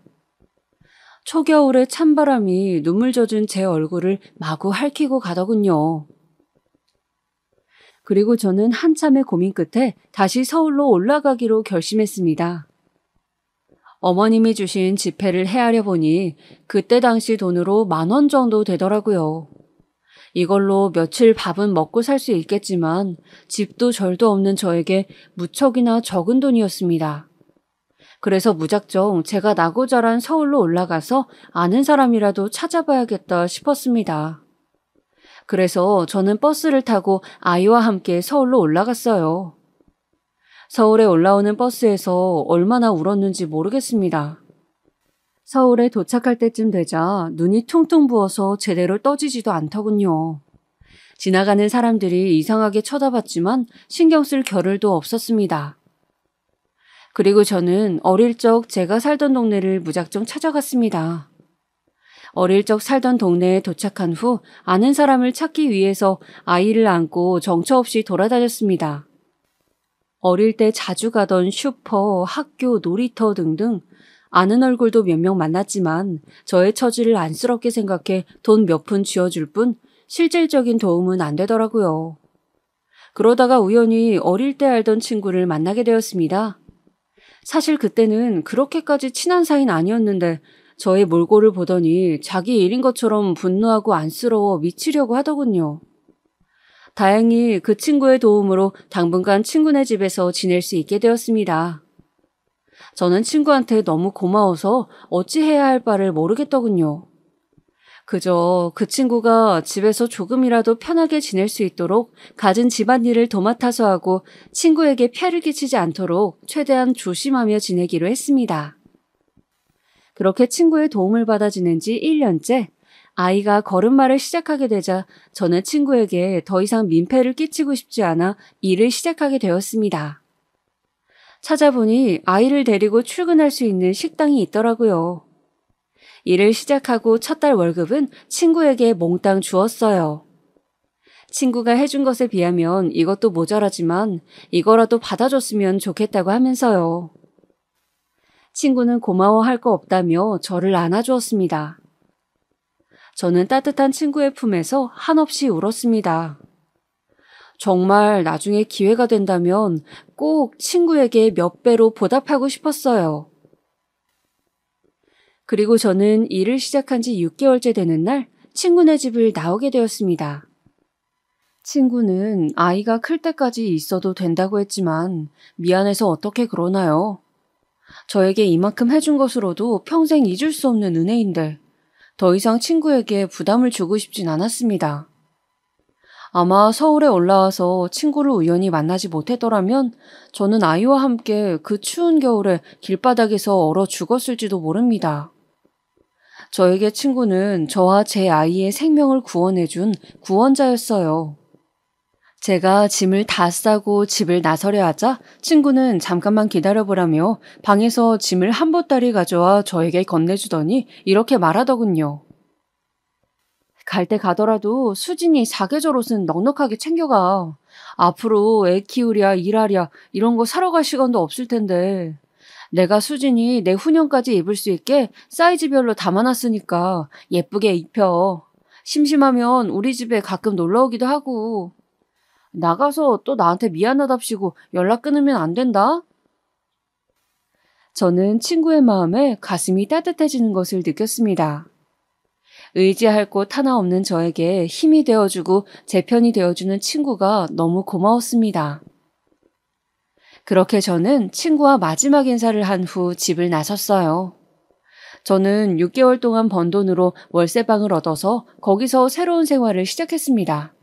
초겨울의 찬바람이 눈물 젖은 제 얼굴을 마구 핥히고 가더군요. 그리고 저는 한참의 고민 끝에 다시 서울로 올라가기로 결심했습니다. 어머님이 주신 지폐를 헤아려 보니 그때 당시 돈으로 10,000원 정도 되더라고요. 이걸로 며칠 밥은 먹고 살 수 있겠지만 집도 절도 없는 저에게 무척이나 적은 돈이었습니다. 그래서 무작정 제가 나고 자란 서울로 올라가서 아는 사람이라도 찾아봐야겠다 싶었습니다. 그래서 저는 버스를 타고 아이와 함께 서울로 올라갔어요. 서울에 올라오는 버스에서 얼마나 울었는지 모르겠습니다. 서울에 도착할 때쯤 되자 눈이 퉁퉁 부어서 제대로 떠지지도 않더군요. 지나가는 사람들이 이상하게 쳐다봤지만 신경 쓸 겨를도 없었습니다. 그리고 저는 어릴 적 제가 살던 동네를 무작정 찾아갔습니다. 어릴 적 살던 동네에 도착한 후 아는 사람을 찾기 위해서 아이를 안고 정처 없이 돌아다녔습니다. 어릴 때 자주 가던 슈퍼, 학교, 놀이터 등등 아는 얼굴도 몇 명 만났지만 저의 처지를 안쓰럽게 생각해 돈 몇 푼 쥐어줄 뿐 실질적인 도움은 안 되더라고요. 그러다가 우연히 어릴 때 알던 친구를 만나게 되었습니다. 사실 그때는 그렇게까지 친한 사이는 아니었는데 저의 몰골을 보더니 자기 일인 것처럼 분노하고 안쓰러워 미치려고 하더군요. 다행히 그 친구의 도움으로 당분간 친구네 집에서 지낼 수 있게 되었습니다. 저는 친구한테 너무 고마워서 어찌해야 할 바를 모르겠더군요. 그저 그 친구가 집에서 조금이라도 편하게 지낼 수 있도록 갖은 집안일을 도맡아서 하고 친구에게 폐를 끼치지 않도록 최대한 조심하며 지내기로 했습니다. 그렇게 친구의 도움을 받아 지낸 지 1년째 아이가 걸음마를 시작하게 되자 저는 친구에게 더 이상 민폐를 끼치고 싶지 않아 일을 시작하게 되었습니다. 찾아보니 아이를 데리고 출근할 수 있는 식당이 있더라고요. 일을 시작하고 첫 달 월급은 친구에게 몽땅 주었어요. 친구가 해준 것에 비하면 이것도 모자라지만 이거라도 받아줬으면 좋겠다고 하면서요. 친구는 고마워할 거 없다며 저를 안아주었습니다. 저는 따뜻한 친구의 품에서 한없이 울었습니다. 정말 나중에 기회가 된다면 꼭 친구에게 몇 배로 보답하고 싶었어요. 그리고 저는 일을 시작한 지 6개월째 되는 날 친구네 집을 나오게 되었습니다. 친구는 아이가 클 때까지 있어도 된다고 했지만 미안해서 어떻게 그러나요? 저에게 이만큼 해준 것으로도 평생 잊을 수 없는 은혜인데 더 이상 친구에게 부담을 주고 싶진 않았습니다. 아마 서울에 올라와서 친구를 우연히 만나지 못했더라면 저는 아이와 함께 그 추운 겨울에 길바닥에서 얼어 죽었을지도 모릅니다. 저에게 친구는 저와 제 아이의 생명을 구원해준 구원자였어요. 제가 짐을 다 싸고 집을 나서려 하자 친구는 잠깐만 기다려보라며 방에서 짐을 한 보따리 가져와 저에게 건네주더니 이렇게 말하더군요. 갈 때 가더라도 수진이 사계절 옷은 넉넉하게 챙겨가. 앞으로 애 키우랴 일하랴 이런 거 사러 갈 시간도 없을 텐데. 내가 수진이 내후년까지 입을 수 있게 사이즈별로 담아놨으니까 예쁘게 입혀. 심심하면 우리 집에 가끔 놀러 오기도 하고. 나가서 또 나한테 미안하답시고 연락 끊으면 안 된다? 저는 친구의 마음에 가슴이 따뜻해지는 것을 느꼈습니다. 의지할 곳 하나 없는 저에게 힘이 되어주고 제 편이 되어주는 친구가 너무 고마웠습니다. 그렇게 저는 친구와 마지막 인사를 한 후 집을 나섰어요. 저는 6개월 동안 번 돈으로 월세방을 얻어서 거기서 새로운 생활을 시작했습니다.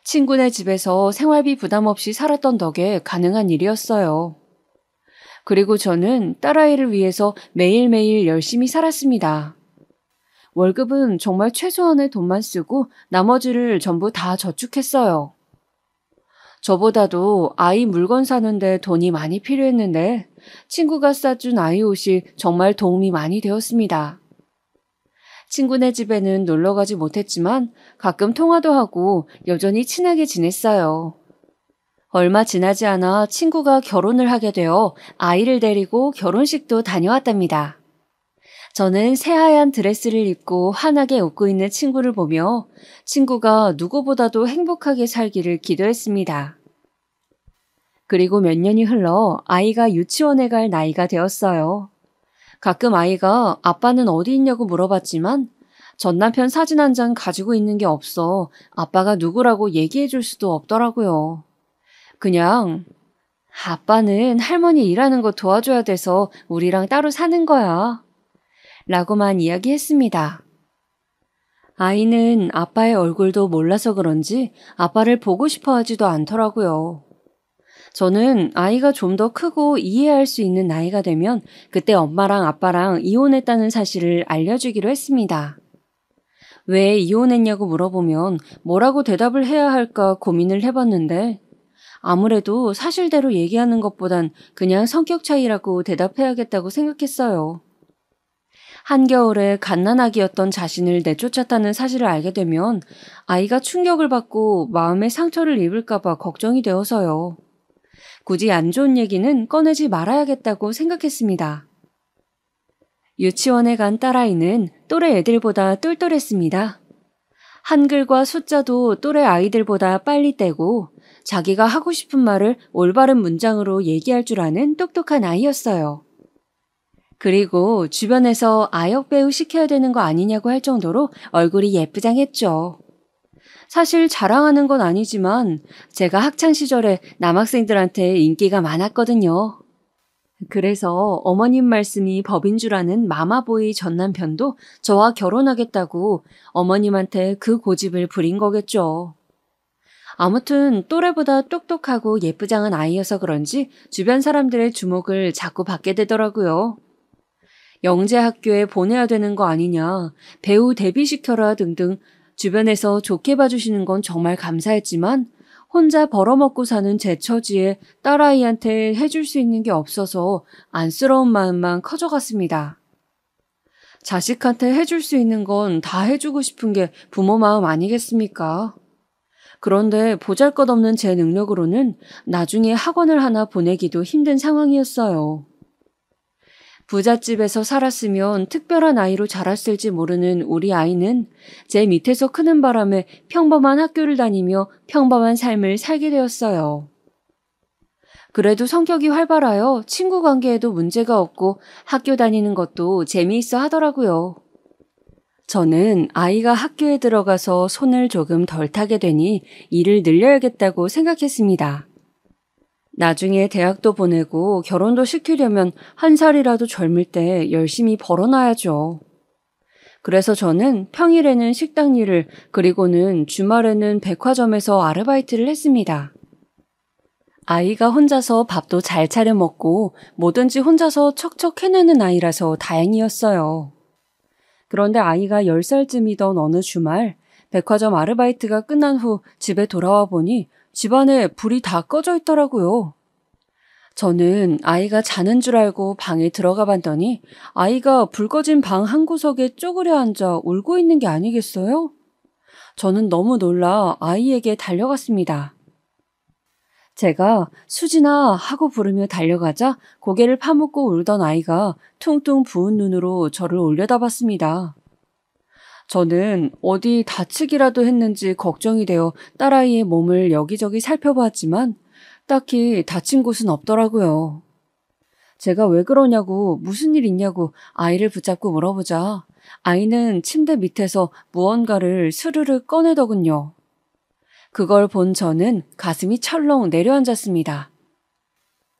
친구네 집에서 생활비 부담 없이 살았던 덕에 가능한 일이었어요. 그리고 저는 딸아이를 위해서 매일매일 열심히 살았습니다. 월급은 정말 최소한의 돈만 쓰고 나머지를 전부 다 저축했어요. 저보다도 아이 물건 사는데 돈이 많이 필요했는데 친구가 싸준 아이 옷이 정말 도움이 많이 되었습니다. 친구네 집에는 놀러 가지 못했지만 가끔 통화도 하고 여전히 친하게 지냈어요. 얼마 지나지 않아 친구가 결혼을 하게 되어 아이를 데리고 결혼식도 다녀왔답니다. 저는 새하얀 드레스를 입고 환하게 웃고 있는 친구를 보며 친구가 누구보다도 행복하게 살기를 기도했습니다. 그리고 몇 년이 흘러 아이가 유치원에 갈 나이가 되었어요. 가끔 아이가 아빠는 어디 있냐고 물어봤지만 전 남편 사진 한 장 가지고 있는 게 없어 아빠가 누구라고 얘기해 줄 수도 없더라고요. 그냥 아빠는 할머니 일하는 거 도와줘야 돼서 우리랑 따로 사는 거야. 라고만 이야기했습니다. 아이는 아빠의 얼굴도 몰라서 그런지 아빠를 보고 싶어 하지도 않더라고요. 저는 아이가 좀 더 크고 이해할 수 있는 나이가 되면 그때 엄마랑 아빠랑 이혼했다는 사실을 알려주기로 했습니다. 왜 이혼했냐고 물어보면 뭐라고 대답을 해야 할까 고민을 해봤는데 아무래도 사실대로 얘기하는 것보단 그냥 성격 차이라고 대답해야겠다고 생각했어요. 한겨울에 갓난아기였던 자신을 내쫓았다는 사실을 알게 되면 아이가 충격을 받고 마음의 상처를 입을까봐 걱정이 되어서요. 굳이 안 좋은 얘기는 꺼내지 말아야겠다고 생각했습니다. 유치원에 간 딸아이는 또래 애들보다 똘똘했습니다. 한글과 숫자도 또래 아이들보다 빨리 떼고 자기가 하고 싶은 말을 올바른 문장으로 얘기할 줄 아는 똑똑한 아이였어요. 그리고 주변에서 아역 배우 시켜야 되는 거 아니냐고 할 정도로 얼굴이 예쁘장했죠. 사실 자랑하는 건 아니지만 제가 학창시절에 남학생들한테 인기가 많았거든요. 그래서 어머님 말씀이 법인 줄 아는 마마보이 전 남편도 저와 결혼하겠다고 어머님한테 그 고집을 부린 거겠죠. 아무튼 또래보다 똑똑하고 예쁘장한 아이여서 그런지 주변 사람들의 주목을 자꾸 받게 되더라고요. 영재학교에 보내야 되는 거 아니냐, 배우 데뷔시켜라 등등 주변에서 좋게 봐주시는 건 정말 감사했지만 혼자 벌어먹고 사는 제 처지에 딸아이한테 해줄 수 있는 게 없어서 안쓰러운 마음만 커져갔습니다. 자식한테 해줄 수 있는 건 다 해주고 싶은 게 부모 마음 아니겠습니까? 그런데 보잘것없는 제 능력으로는 나중에 학원을 하나 보내기도 힘든 상황이었어요. 부잣집에서 살았으면 특별한 아이로 자랐을지 모르는 우리 아이는 제 밑에서 크는 바람에 평범한 학교를 다니며 평범한 삶을 살게 되었어요. 그래도 성격이 활발하여 친구 관계에도 문제가 없고 학교 다니는 것도 재미있어 하더라고요. 저는 아이가 학교에 들어가서 손을 조금 덜 타게 되니 일을 늘려야겠다고 생각했습니다. 나중에 대학도 보내고 결혼도 시키려면 한 살이라도 젊을 때 열심히 벌어놔야죠. 그래서 저는 평일에는 식당 일을, 그리고는 주말에는 백화점에서 아르바이트를 했습니다. 아이가 혼자서 밥도 잘 차려 먹고 뭐든지 혼자서 척척 해내는 아이라서 다행이었어요. 그런데 아이가 10살쯤이던 어느 주말, 백화점 아르바이트가 끝난 후 집에 돌아와 보니 집안에 불이 다 꺼져 있더라고요. 저는 아이가 자는 줄 알고 방에 들어가 봤더니 아이가 불 꺼진 방 한 구석에 쪼그려 앉아 울고 있는 게 아니겠어요? 저는 너무 놀라 아이에게 달려갔습니다. 제가 수진아 하고 부르며 달려가자 고개를 파묻고 울던 아이가 퉁퉁 부은 눈으로 저를 올려다봤습니다. 저는 어디 다치기라도 했는지 걱정이 되어 딸아이의 몸을 여기저기 살펴보았지만 딱히 다친 곳은 없더라고요. 제가 왜 그러냐고 무슨 일 있냐고 아이를 붙잡고 물어보자 아이는 침대 밑에서 무언가를 스르르 꺼내더군요. 그걸 본 저는 가슴이 철렁 내려앉았습니다.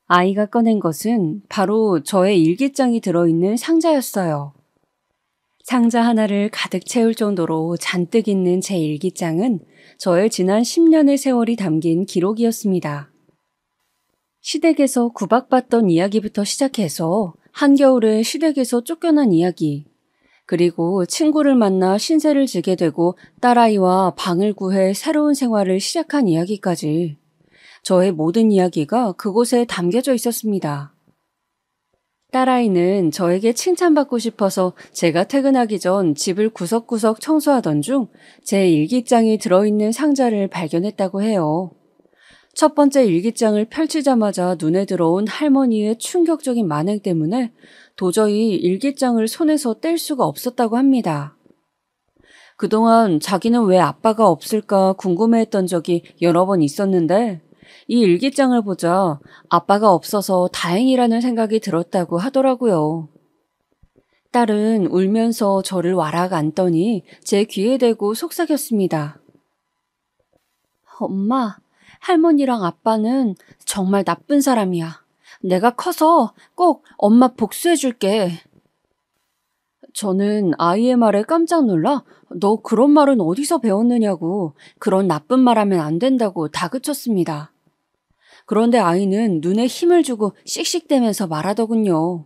아이가 꺼낸 것은 바로 저의 일기장이 들어있는 상자였어요. 상자 하나를 가득 채울 정도로 잔뜩 있는 제 일기장은 저의 지난 10년의 세월이 담긴 기록이었습니다. 시댁에서 구박받던 이야기부터 시작해서 한겨울에 시댁에서 쫓겨난 이야기, 그리고 친구를 만나 신세를 지게 되고 딸아이와 방을 구해 새로운 생활을 시작한 이야기까지 저의 모든 이야기가 그곳에 담겨져 있었습니다. 딸아이는 저에게 칭찬받고 싶어서 제가 퇴근하기 전 집을 구석구석 청소하던 중 제 일기장이 들어있는 상자를 발견했다고 해요. 첫 번째 일기장을 펼치자마자 눈에 들어온 할머니의 충격적인 만행 때문에 도저히 일기장을 손에서 뗄 수가 없었다고 합니다. 그동안 자기는 왜 아빠가 없을까 궁금해했던 적이 여러 번 있었는데 이 일기장을 보자 아빠가 없어서 다행이라는 생각이 들었다고 하더라고요. 딸은 울면서 저를 와락 안더니 제 귀에 대고 속삭였습니다. 엄마, 할머니랑 아빠는 정말 나쁜 사람이야. 내가 커서 꼭 엄마 복수해줄게. 저는 아이의 말에 깜짝 놀라 너 그런 말은 어디서 배웠느냐고 그런 나쁜 말 하면 안 된다고 다그쳤습니다. 그런데 아이는 눈에 힘을 주고 씩씩대면서 말하더군요.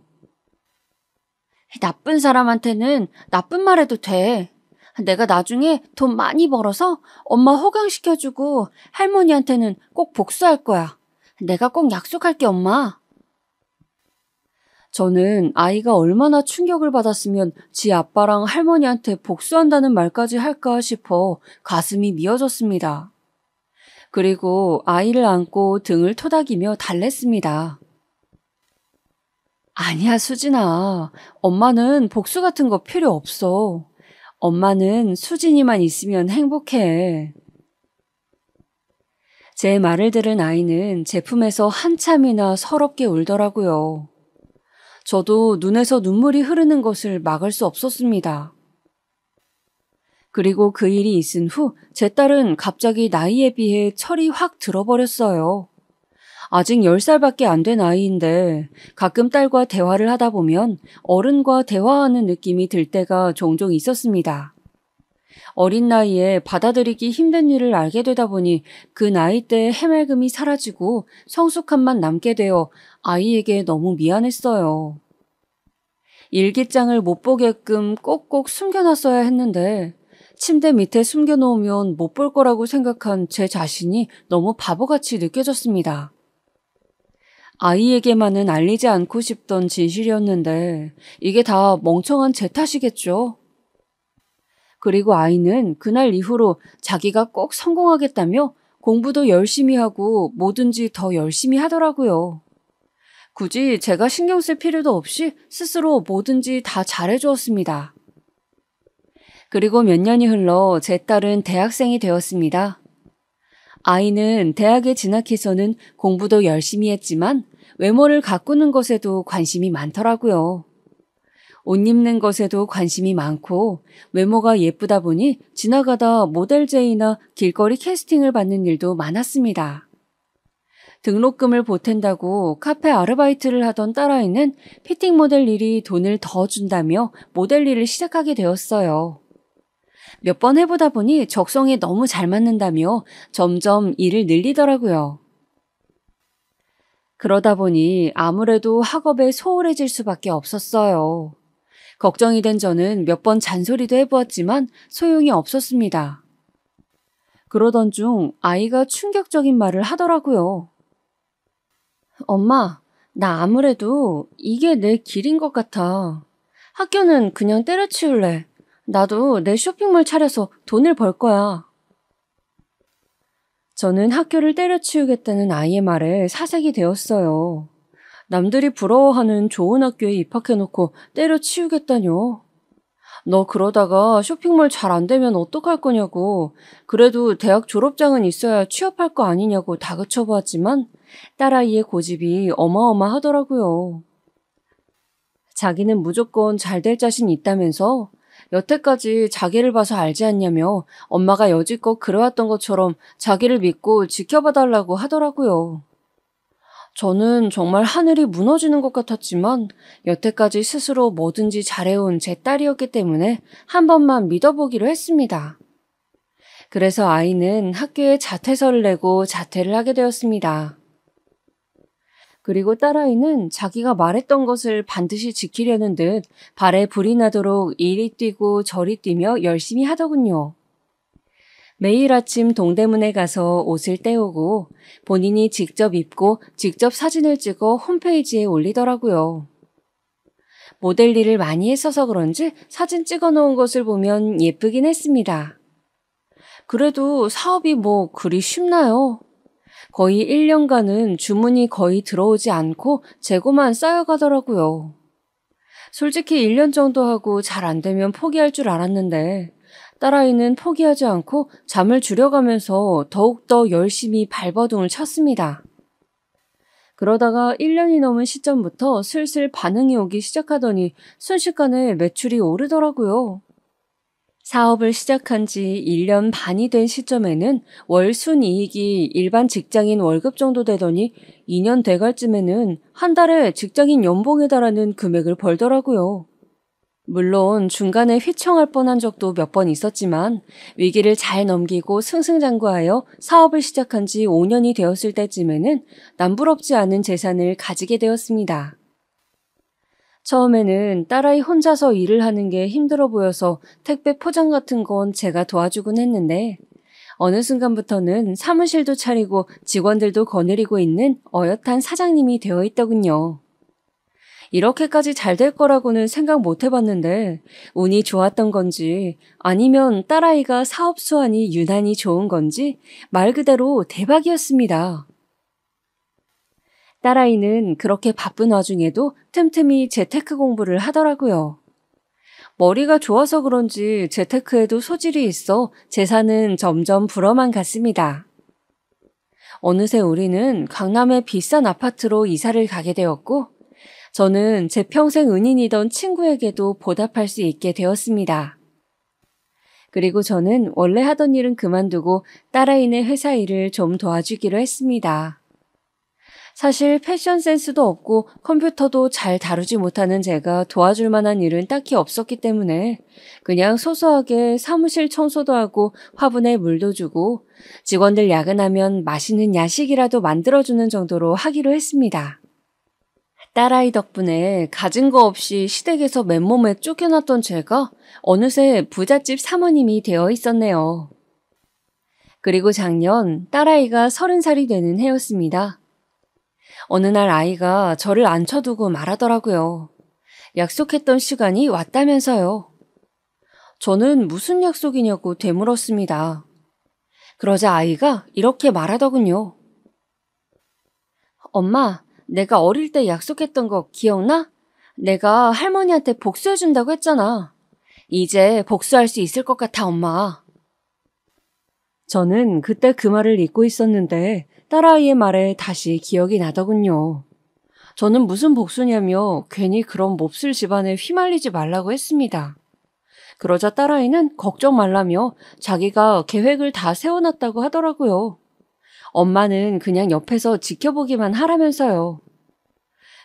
나쁜 사람한테는 나쁜 말 해도 돼. 내가 나중에 돈 많이 벌어서 엄마 호강시켜주고 할머니한테는 꼭 복수할 거야. 내가 꼭 약속할게, 엄마. 저는 아이가 얼마나 충격을 받았으면 지 아빠랑 할머니한테 복수한다는 말까지 할까 싶어 가슴이 미어졌습니다. 그리고 아이를 안고 등을 토닥이며 달랬습니다. 아니야, 수진아. 엄마는 복수 같은 거 필요 없어. 엄마는 수진이만 있으면 행복해. 제 말을 들은 아이는 제품에서 한참이나 서럽게 울더라고요. 저도 눈에서 눈물이 흐르는 것을 막을 수 없었습니다. 그리고 그 일이 있은 후 제 딸은 갑자기 나이에 비해 철이 확 들어버렸어요. 아직 10살밖에 안 된 아이인데 가끔 딸과 대화를 하다 보면 어른과 대화하는 느낌이 들 때가 종종 있었습니다. 어린 나이에 받아들이기 힘든 일을 알게 되다 보니 그 나이 때의 해맑음이 사라지고 성숙함만 남게 되어 아이에게 너무 미안했어요. 일기장을 못 보게끔 꼭꼭 숨겨놨어야 했는데 침대 밑에 숨겨놓으면 못 볼 거라고 생각한 제 자신이 너무 바보같이 느껴졌습니다. 아이에게만은 알리지 않고 싶던 진실이었는데 이게 다 멍청한 제 탓이겠죠. 그리고 아이는 그날 이후로 자기가 꼭 성공하겠다며 공부도 열심히 하고 뭐든지 더 열심히 하더라고요. 굳이 제가 신경 쓸 필요도 없이 스스로 뭐든지 다 잘해주었습니다. 그리고 몇 년이 흘러 제 딸은 대학생이 되었습니다. 아이는 대학에 진학해서는 공부도 열심히 했지만 외모를 가꾸는 것에도 관심이 많더라고요. 옷 입는 것에도 관심이 많고 외모가 예쁘다 보니 지나가다 모델 제의나 길거리 캐스팅을 받는 일도 많았습니다. 등록금을 보탠다고 카페 아르바이트를 하던 딸아이는 피팅 모델 일이 돈을 더 준다며 모델 일을 시작하게 되었어요. 몇 번 해보다 보니 적성에 너무 잘 맞는다며 점점 일을 늘리더라고요. 그러다 보니 아무래도 학업에 소홀해질 수밖에 없었어요. 걱정이 된 저는 몇 번 잔소리도 해보았지만 소용이 없었습니다. 그러던 중 아이가 충격적인 말을 하더라고요. 엄마, 나 아무래도 이게 내 길인 것 같아. 학교는 그냥 때려치울래. 나도 내 쇼핑몰 차려서 돈을 벌 거야. 저는 학교를 때려치우겠다는 아이의 말에 사색이 되었어요. 남들이 부러워하는 좋은 학교에 입학해놓고 때려치우겠다뇨. 너 그러다가 쇼핑몰 잘 안 되면 어떡할 거냐고. 그래도 대학 졸업장은 있어야 취업할 거 아니냐고 다그쳐보았지만 딸아이의 고집이 어마어마하더라고요. 자기는 무조건 잘 될 자신 있다면서 여태까지 자기를 봐서 알지 않냐며 엄마가 여지껏 그래왔던 것처럼 자기를 믿고 지켜봐달라고 하더라고요. 저는 정말 하늘이 무너지는 것 같았지만 여태까지 스스로 뭐든지 잘해온 제 딸이었기 때문에 한 번만 믿어보기로 했습니다. 그래서 아이는 학교에 자퇴서를 내고 자퇴를 하게 되었습니다. 그리고 딸아이는 자기가 말했던 것을 반드시 지키려는 듯 발에 불이 나도록 이리 뛰고 저리 뛰며 열심히 하더군요. 매일 아침 동대문에 가서 옷을 떼오고 본인이 직접 입고 직접 사진을 찍어 홈페이지에 올리더라고요. 모델 일을 많이 했어서 그런지 사진 찍어 놓은 것을 보면 예쁘긴 했습니다. 그래도 사업이 뭐 그리 쉽나요? 거의 1년간은 주문이 거의 들어오지 않고 재고만 쌓여가더라고요. 솔직히 1년 정도 하고 잘 안 되면 포기할 줄 알았는데 딸아이는 포기하지 않고 잠을 줄여가면서 더욱더 열심히 발버둥을 쳤습니다. 그러다가 1년이 넘은 시점부터 슬슬 반응이 오기 시작하더니 순식간에 매출이 오르더라고요. 사업을 시작한 지 1년 반이 된 시점에는 월 순이익이 일반 직장인 월급 정도 되더니 2년 돼갈 쯤에는 한 달에 직장인 연봉에 달하는 금액을 벌더라고요. 물론 중간에 휘청할 뻔한 적도 몇 번 있었지만 위기를 잘 넘기고 승승장구하여 사업을 시작한 지 5년이 되었을 때쯤에는 남부럽지 않은 재산을 가지게 되었습니다. 처음에는 딸아이 혼자서 일을 하는 게 힘들어 보여서 택배 포장 같은 건 제가 도와주곤 했는데 어느 순간부터는 사무실도 차리고 직원들도 거느리고 있는 어엿한 사장님이 되어 있더군요. 이렇게까지 잘 될 거라고는 생각 못 해봤는데 운이 좋았던 건지 아니면 딸아이가 사업 수완이 유난히 좋은 건지 말 그대로 대박이었습니다. 딸아이는 그렇게 바쁜 와중에도 틈틈이 재테크 공부를 하더라고요. 머리가 좋아서 그런지 재테크에도 소질이 있어 재산은 점점 불어만 갔습니다. 어느새 우리는 강남의 비싼 아파트로 이사를 가게 되었고 저는 제 평생 은인이던 친구에게도 보답할 수 있게 되었습니다. 그리고 저는 원래 하던 일은 그만두고 딸아이네 회사 일을 좀 도와주기로 했습니다. 사실 패션 센스도 없고 컴퓨터도 잘 다루지 못하는 제가 도와줄 만한 일은 딱히 없었기 때문에 그냥 소소하게 사무실 청소도 하고 화분에 물도 주고 직원들 야근하면 맛있는 야식이라도 만들어주는 정도로 하기로 했습니다. 딸아이 덕분에 가진 거 없이 시댁에서 맨몸에 쫓겨났던 제가 어느새 부잣집 사모님이 되어 있었네요. 그리고 작년 딸아이가 30살이 되는 해였습니다. 어느 날 아이가 저를 앉혀두고 말하더라고요. 약속했던 시간이 왔다면서요. 저는 무슨 약속이냐고 되물었습니다. 그러자 아이가 이렇게 말하더군요. 엄마, 내가 어릴 때 약속했던 거 기억나? 내가 할머니한테 복수해준다고 했잖아. 이제 복수할 수 있을 것 같아, 엄마. 저는 그때 그 말을 잊고 있었는데 딸아이의 말에 다시 기억이 나더군요. 저는 무슨 복수냐며 괜히 그런 몹쓸 집안에 휘말리지 말라고 했습니다. 그러자 딸아이는 걱정 말라며 자기가 계획을 다 세워놨다고 하더라고요. 엄마는 그냥 옆에서 지켜보기만 하라면서요.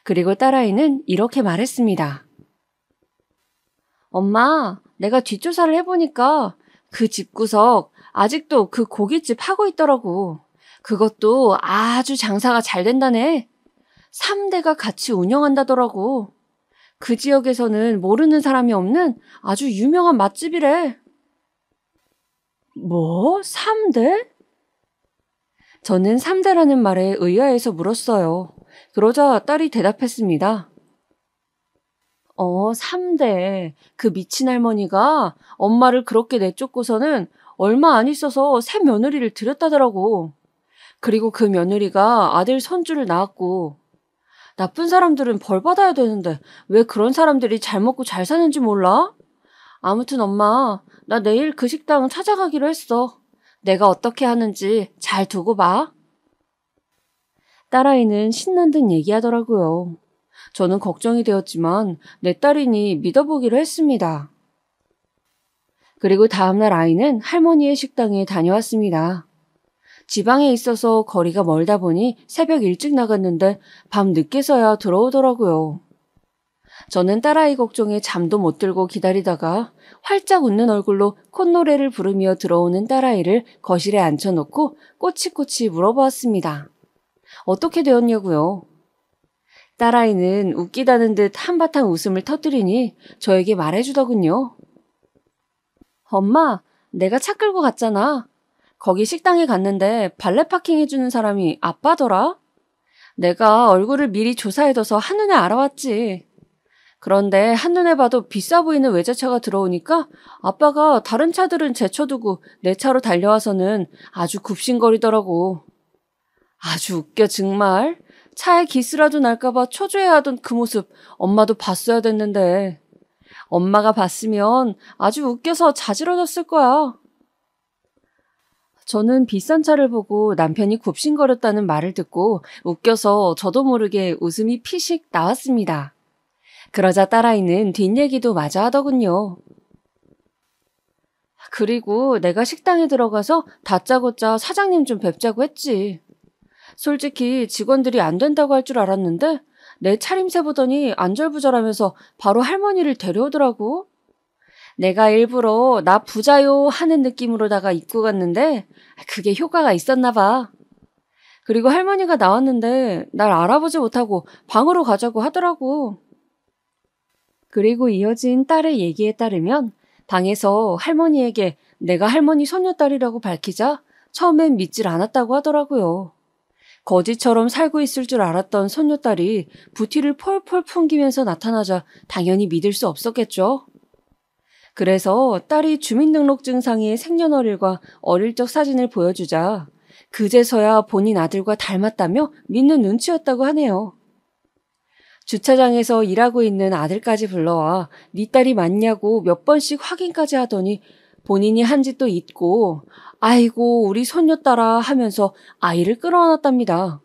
그리고 딸아이는 이렇게 말했습니다. 엄마, 내가 뒷조사를 해보니까 그 집구석 아직도 그 고깃집 하고 있더라고. 그것도 아주 장사가 잘 된다네. 3대가 같이 운영한다더라고. 그 지역에서는 모르는 사람이 없는 아주 유명한 맛집이래. 뭐? 3대? 저는 3대라는 말에 의아해서 물었어요. 그러자 딸이 대답했습니다. 3대. 그 미친 할머니가 엄마를 그렇게 내쫓고서는 얼마 안 있어서 새 며느리를 들였다더라고. 그리고 그 며느리가 아들 손주를 낳았고. 나쁜 사람들은 벌 받아야 되는데 왜 그런 사람들이 잘 먹고 잘 사는지 몰라? 아무튼 엄마, 나 내일 그 식당 찾아가기로 했어. 내가 어떻게 하는지 잘 두고 봐. 딸아이는 신난 듯 얘기하더라고요. 저는 걱정이 되었지만 내 딸이니 믿어보기로 했습니다. 그리고 다음날 아이는 할머니의 식당에 다녀왔습니다. 지방에 있어서 거리가 멀다 보니 새벽 일찍 나갔는데 밤 늦게서야 들어오더라고요. 저는 딸아이 걱정에 잠도 못 들고 기다리다가 활짝 웃는 얼굴로 콧노래를 부르며 들어오는 딸아이를 거실에 앉혀놓고 꼬치꼬치 물어보았습니다. 어떻게 되었냐고요. 딸아이는 웃기다는 듯 한바탕 웃음을 터뜨리니 저에게 말해주더군요. 엄마, 내가 차 끌고 갔잖아. 거기 식당에 갔는데 발레 파킹 해주는 사람이 아빠더라. 내가 얼굴을 미리 조사해둬서 한눈에 알아왔지. 그런데 한눈에 봐도 비싸 보이는 외제차가 들어오니까 아빠가 다른 차들은 제쳐두고 내 차로 달려와서는 아주 굽신거리더라고. 아주 웃겨 정말. 차에 기스라도 날까봐 초조해하던 그 모습 엄마도 봤어야 됐는데. 엄마가 봤으면 아주 웃겨서 자지러졌을 거야. 저는 비싼 차를 보고 남편이 굽신거렸다는 말을 듣고 웃겨서 저도 모르게 웃음이 피식 나왔습니다. 그러자 딸아이는 뒷얘기도 마저 하더군요. 그리고 내가 식당에 들어가서 다짜고짜 사장님 좀 뵙자고 했지. 솔직히 직원들이 안 된다고 할 줄 알았는데 내 차림새 보더니 안절부절하면서 바로 할머니를 데려오더라고. 내가 일부러 나 부자요 하는 느낌으로다가 입고 갔는데 그게 효과가 있었나 봐. 그리고 할머니가 나왔는데 날 알아보지 못하고 방으로 가자고 하더라고. 그리고 이어진 딸의 얘기에 따르면 방에서 할머니에게 내가 할머니 손녀딸이라고 밝히자 처음엔 믿질 않았다고 하더라고요. 거지처럼 살고 있을 줄 알았던 손녀딸이 부티를 폴폴 풍기면서 나타나자 당연히 믿을 수 없었겠죠. 그래서 딸이 주민등록증상의 생년월일과 어릴 적 사진을 보여주자 그제서야 본인 아들과 닮았다며 믿는 눈치였다고 하네요. 주차장에서 일하고 있는 아들까지 불러와 네 딸이 맞냐고 몇 번씩 확인까지 하더니 본인이 한 짓도 잊고 아이고 우리 손녀딸아 하면서 아이를 끌어안았답니다.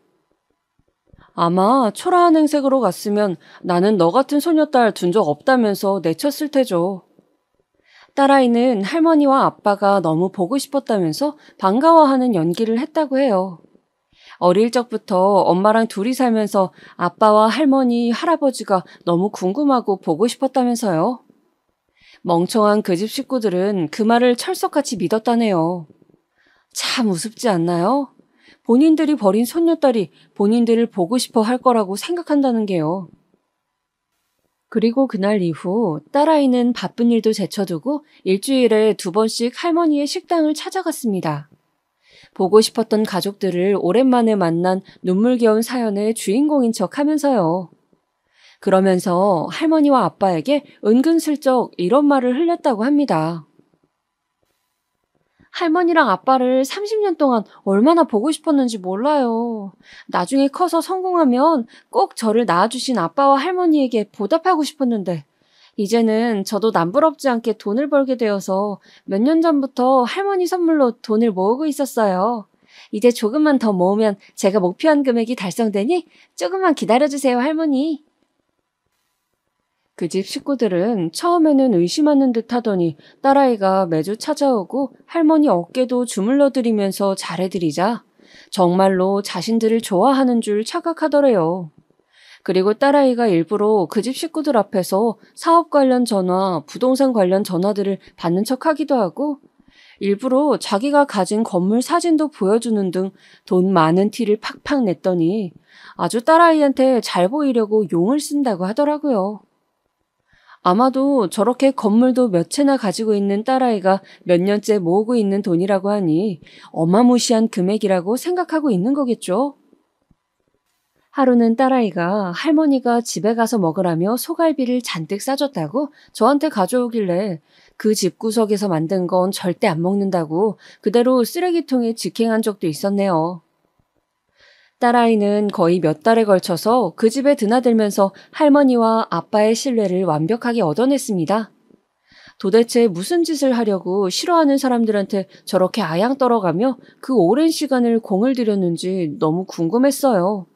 아마 초라한 행색으로 갔으면 나는 너 같은 손녀딸 둔 적 없다면서 내쳤을 테죠. 딸아이는 할머니와 아빠가 너무 보고 싶었다면서 반가워하는 연기를 했다고 해요. 어릴 적부터 엄마랑 둘이 살면서 아빠와 할머니, 할아버지가 너무 궁금하고 보고 싶었다면서요. 멍청한 그 집 식구들은 그 말을 철석같이 믿었다네요. 참 우습지 않나요? 본인들이 버린 손녀딸이 본인들을 보고 싶어 할 거라고 생각한다는 게요. 그리고 그날 이후 딸아이는 바쁜 일도 제쳐두고 일주일에 2번씩 할머니의 식당을 찾아갔습니다. 보고 싶었던 가족들을 오랜만에 만난 눈물겨운 사연의 주인공인 척 하면서요. 그러면서 할머니와 아빠에게 은근슬쩍 이런 말을 흘렸다고 합니다. 할머니랑 아빠를 30년 동안 얼마나 보고 싶었는지 몰라요. 나중에 커서 성공하면 꼭 저를 낳아주신 아빠와 할머니에게 보답하고 싶었는데 이제는 저도 남부럽지 않게 돈을 벌게 되어서 몇 년 전부터 할머니 선물로 돈을 모으고 있었어요. 이제 조금만 더 모으면 제가 목표한 금액이 달성되니 조금만 기다려주세요, 할머니. 그 집 식구들은 처음에는 의심하는 듯 하더니 딸아이가 매주 찾아오고 할머니 어깨도 주물러드리면서 잘해드리자 정말로 자신들을 좋아하는 줄 착각하더래요. 그리고 딸아이가 일부러 그 집 식구들 앞에서 사업 관련 전화, 부동산 관련 전화들을 받는 척하기도 하고 일부러 자기가 가진 건물 사진도 보여주는 등 돈 많은 티를 팍팍 냈더니 아주 딸아이한테 잘 보이려고 용을 쓴다고 하더라고요. 아마도 저렇게 건물도 몇 채나 가지고 있는 딸아이가 몇 년째 모으고 있는 돈이라고 하니 어마무시한 금액이라고 생각하고 있는 거겠죠. 하루는 딸아이가 할머니가 집에 가서 먹으라며 소갈비를 잔뜩 싸줬다고 저한테 가져오길래 그 집구석에서 만든 건 절대 안 먹는다고 그대로 쓰레기통에 직행한 적도 있었네요. 딸아이는 거의 몇 달에 걸쳐서 그 집에 드나들면서 할머니와 아빠의 신뢰를 완벽하게 얻어냈습니다. 도대체 무슨 짓을 하려고 싫어하는 사람들한테 저렇게 아양 떨어가며 그 오랜 시간을 공을 들였는지 너무 궁금했어요.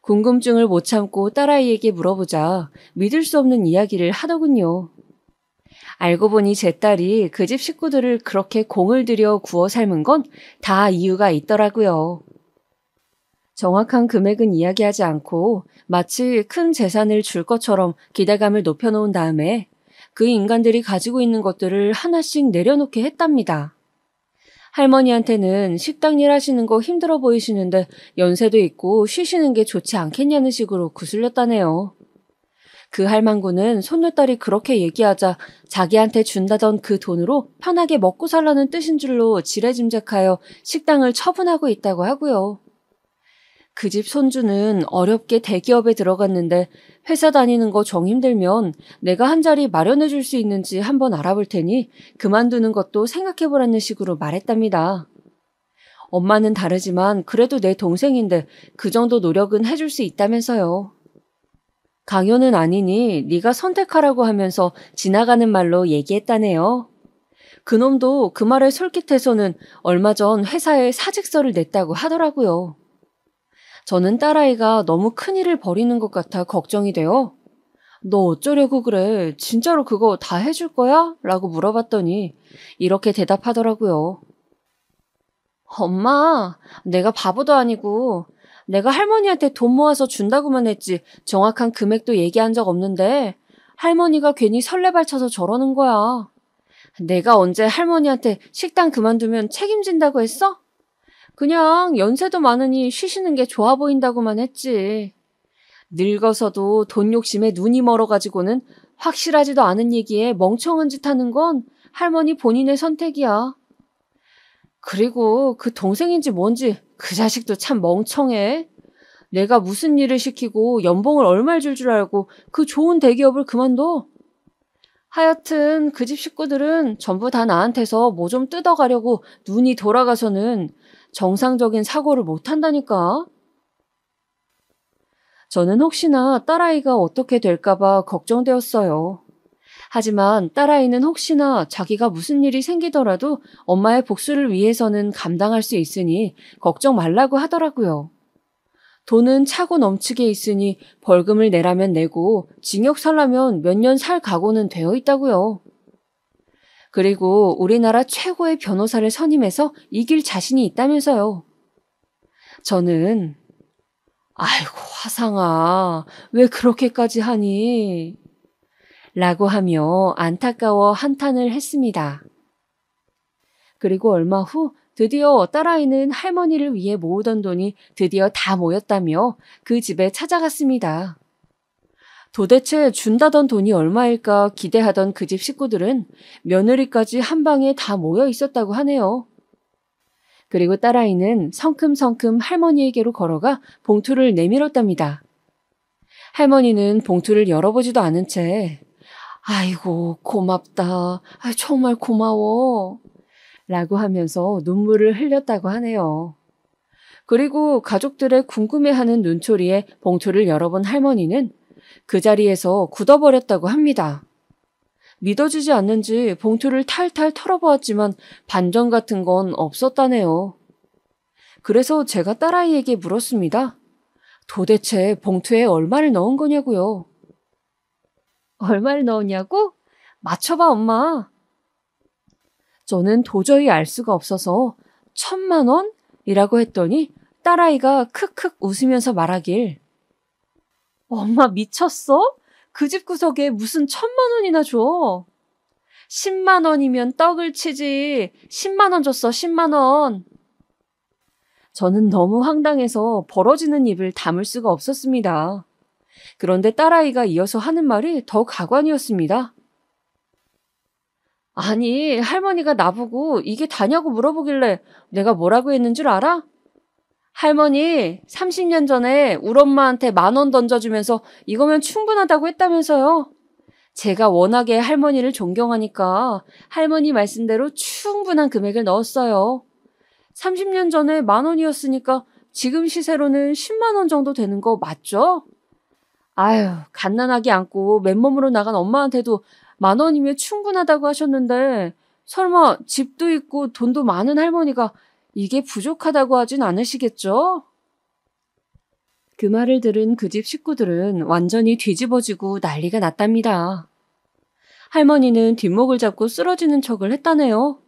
궁금증을 못 참고 딸아이에게 물어보자 믿을 수 없는 이야기를 하더군요. 알고 보니 제 딸이 그 집 식구들을 그렇게 공을 들여 구워 삶은 건 다 이유가 있더라고요. 정확한 금액은 이야기하지 않고 마치 큰 재산을 줄 것처럼 기대감을 높여놓은 다음에 그 인간들이 가지고 있는 것들을 하나씩 내려놓게 했답니다. 할머니한테는 식당 일 하시는 거 힘들어 보이시는데 연세도 있고 쉬시는 게 좋지 않겠냐는 식으로 구슬렸다네요. 그 할망구는 손녀딸이 그렇게 얘기하자 자기한테 준다던 그 돈으로 편하게 먹고 살라는 뜻인 줄로 지레짐작하여 식당을 처분하고 있다고 하고요. 그 집 손주는 어렵게 대기업에 들어갔는데 회사 다니는 거 정 힘들면 내가 한 자리 마련해 줄 수 있는지 한번 알아볼 테니 그만두는 것도 생각해보라는 식으로 말했답니다. 엄마는 다르지만 그래도 내 동생인데 그 정도 노력은 해줄 수 있다면서요. 강요는 아니니 네가 선택하라고 하면서 지나가는 말로 얘기했다네요. 그놈도 그 말에 솔깃해서는 얼마 전 회사에 사직서를 냈다고 하더라고요. 저는 딸아이가 너무 큰일을 벌이는 것 같아 걱정이 돼요. 너 어쩌려고 그래? 진짜로 그거 다 해줄 거야? 라고 물어봤더니 이렇게 대답하더라고요. 엄마, 내가 바보도 아니고 내가 할머니한테 돈 모아서 준다고만 했지 정확한 금액도 얘기한 적 없는데 할머니가 괜히 설레발쳐서 저러는 거야. 내가 언제 할머니한테 식당 그만두면 책임진다고 했어? 그냥 연세도 많으니 쉬시는 게 좋아 보인다고만 했지. 늙어서도 돈 욕심에 눈이 멀어가지고는 확실하지도 않은 얘기에 멍청한 짓 하는 건 할머니 본인의 선택이야. 그리고 그 동생인지 뭔지 그 자식도 참 멍청해. 내가 무슨 일을 시키고 연봉을 얼마를 줄 알고 그 좋은 대기업을 그만둬. 하여튼 그 집 식구들은 전부 다 나한테서 뭐 좀 뜯어가려고 눈이 돌아가서는 정상적인 사고를 못한다니까. 저는 혹시나 딸아이가 어떻게 될까봐 걱정되었어요. 하지만 딸아이는 혹시나 자기가 무슨 일이 생기더라도 엄마의 복수를 위해서는 감당할 수 있으니 걱정 말라고 하더라고요. 돈은 차고 넘치게 있으니 벌금을 내라면 내고 징역 살라면 몇 년 살 각오는 되어 있다고요. 그리고 우리나라 최고의 변호사를 선임해서 이길 자신이 있다면서요. 저는 아이고 화상아 왜 그렇게까지 하니? 라고 하며 안타까워 한탄을 했습니다. 그리고 얼마 후 드디어 딸아이는 할머니를 위해 모으던 돈이 드디어 다 모였다며 그 집에 찾아갔습니다. 도대체 준다던 돈이 얼마일까 기대하던 그 집 식구들은 며느리까지 한 방에 다 모여 있었다고 하네요. 그리고 딸아이는 성큼성큼 할머니에게로 걸어가 봉투를 내밀었답니다. 할머니는 봉투를 열어보지도 않은 채 아이고 고맙다. 정말 고마워. 라고 하면서 눈물을 흘렸다고 하네요. 그리고 가족들의 궁금해하는 눈초리에 봉투를 열어본 할머니는 그 자리에서 굳어버렸다고 합니다. 믿어지지 않는지 봉투를 탈탈 털어보았지만 반전 같은 건 없었다네요. 그래서 제가 딸아이에게 물었습니다. 도대체 봉투에 얼마를 넣은 거냐고요? 얼마를 넣었냐고? 맞춰봐, 엄마. 저는 도저히 알 수가 없어서 1,000만 원이라고 했더니 딸아이가 크크 웃으면서 말하길. 엄마 미쳤어? 그 집 구석에 무슨 1,000만 원이나 줘. 10만 원이면 떡을 치지. 10만 원 줬어, 10만 원. 저는 너무 황당해서 벌어지는 입을 다물 수가 없었습니다. 그런데 딸아이가 이어서 하는 말이 더 가관이었습니다. 아니, 할머니가 나보고 이게 다냐고 물어보길래 내가 뭐라고 했는 줄 알아? 할머니, 30년 전에 우리 엄마한테 10,000원 던져주면서 이거면 충분하다고 했다면서요. 제가 워낙에 할머니를 존경하니까 할머니 말씀대로 충분한 금액을 넣었어요. 30년 전에 10,000원이었으니까 지금 시세로는 10만 원 정도 되는 거 맞죠? 아유, 갓난아기 안고 맨몸으로 나간 엄마한테도 10,000원이면 충분하다고 하셨는데 설마 집도 있고 돈도 많은 할머니가 이게 부족하다고 하진 않으시겠죠? 그 말을 들은 그 집 식구들은 완전히 뒤집어지고 난리가 났답니다. 할머니는 뒷목을 잡고 쓰러지는 척을 했다네요.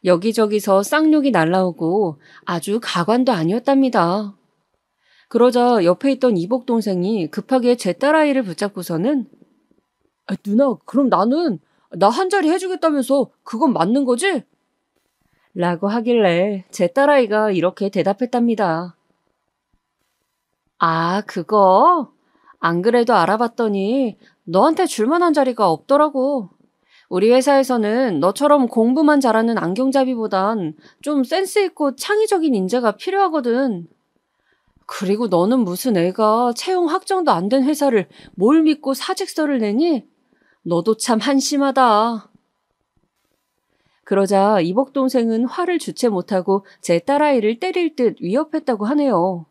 여기저기서 쌍욕이 날라오고 아주 가관도 아니었답니다. 그러자 옆에 있던 이복 동생이 급하게 제 딸아이를 붙잡고서는 누나, 그럼 나는 나 한 자리 해주겠다면서 그건 맞는 거지? 라고 하길래 제 딸아이가 이렇게 대답했답니다. 아, 그거? 안 그래도 알아봤더니 너한테 줄만한 자리가 없더라고. 우리 회사에서는 너처럼 공부만 잘하는 안경잡이보단 좀 센스 있고 창의적인 인재가 필요하거든. 그리고 너는 무슨 애가 채용 확정도 안 된 회사를 뭘 믿고 사직서를 내니? 너도 참 한심하다. 그러자 이복 동생은 화를 주체 못하고 제 딸아이를 때릴 듯 위협했다고 하네요.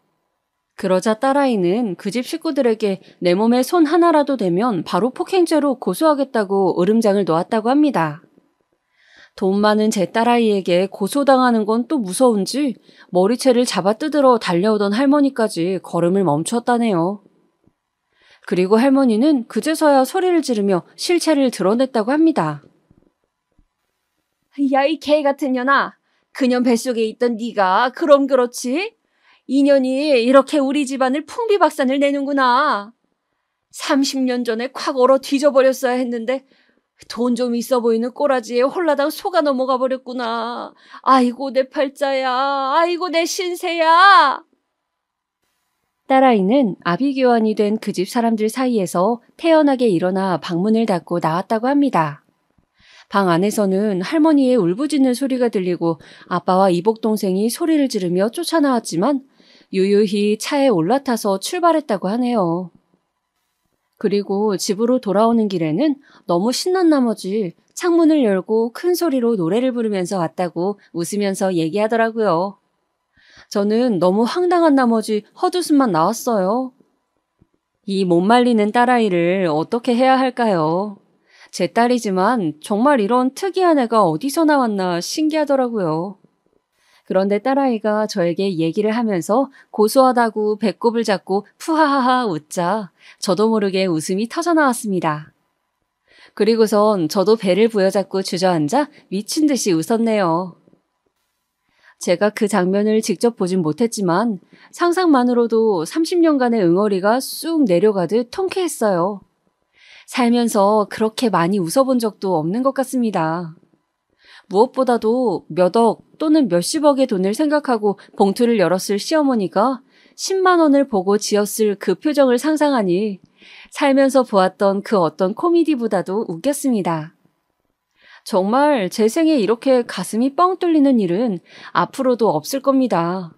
그러자 딸아이는 그 집 식구들에게 내 몸에 손 하나라도 대면 바로 폭행죄로 고소하겠다고 으름장을 놓았다고 합니다. 돈 많은 제 딸아이에게 고소당하는 건 또 무서운지 머리채를 잡아뜯으러 달려오던 할머니까지 걸음을 멈추었다네요. 그리고 할머니는 그제서야 소리를 지르며 실체를 드러냈다고 합니다. 야, 이 개 같은 년아. 그년 뱃속에 있던 네가 그럼 그렇지? 인연이 이렇게 우리 집안을 풍비박산을 내는구나. 30년 전에 콱 얼어 뒤져버렸어야 했는데 돈 좀 있어 보이는 꼬라지에 홀라당 속아 넘어가 버렸구나. 아이고 내 팔자야. 아이고 내 신세야. 딸아이는 아비규환이 된 그 집 사람들 사이에서 태연하게 일어나 방문을 닫고 나왔다고 합니다. 방 안에서는 할머니의 울부짖는 소리가 들리고 아빠와 이복 동생이 소리를 지르며 쫓아나왔지만 유유히 차에 올라타서 출발했다고 하네요. 그리고 집으로 돌아오는 길에는 너무 신난 나머지 창문을 열고 큰 소리로 노래를 부르면서 왔다고 웃으면서 얘기하더라고요. 저는 너무 황당한 나머지 헛웃음만 나왔어요. 이 못 말리는 딸아이를 어떻게 해야 할까요? 제 딸이지만 정말 이런 특이한 애가 어디서 나왔나 신기하더라고요. 그런데 딸아이가 저에게 얘기를 하면서 고소하다고 배꼽을 잡고 푸하하하 웃자 저도 모르게 웃음이 터져나왔습니다. 그리고선 저도 배를 부여잡고 주저앉아 미친 듯이 웃었네요. 제가 그 장면을 직접 보진 못했지만 상상만으로도 30년간의 응어리가 쑥 내려가듯 통쾌했어요. 살면서 그렇게 많이 웃어본 적도 없는 것 같습니다. 무엇보다도 몇 억 또는 몇십억의 돈을 생각하고 봉투를 열었을 시어머니가 10만 원을 보고 지었을 그 표정을 상상하니 살면서 보았던 그 어떤 코미디보다도 웃겼습니다. 정말 제 생에 이렇게 가슴이 뻥 뚫리는 일은 앞으로도 없을 겁니다.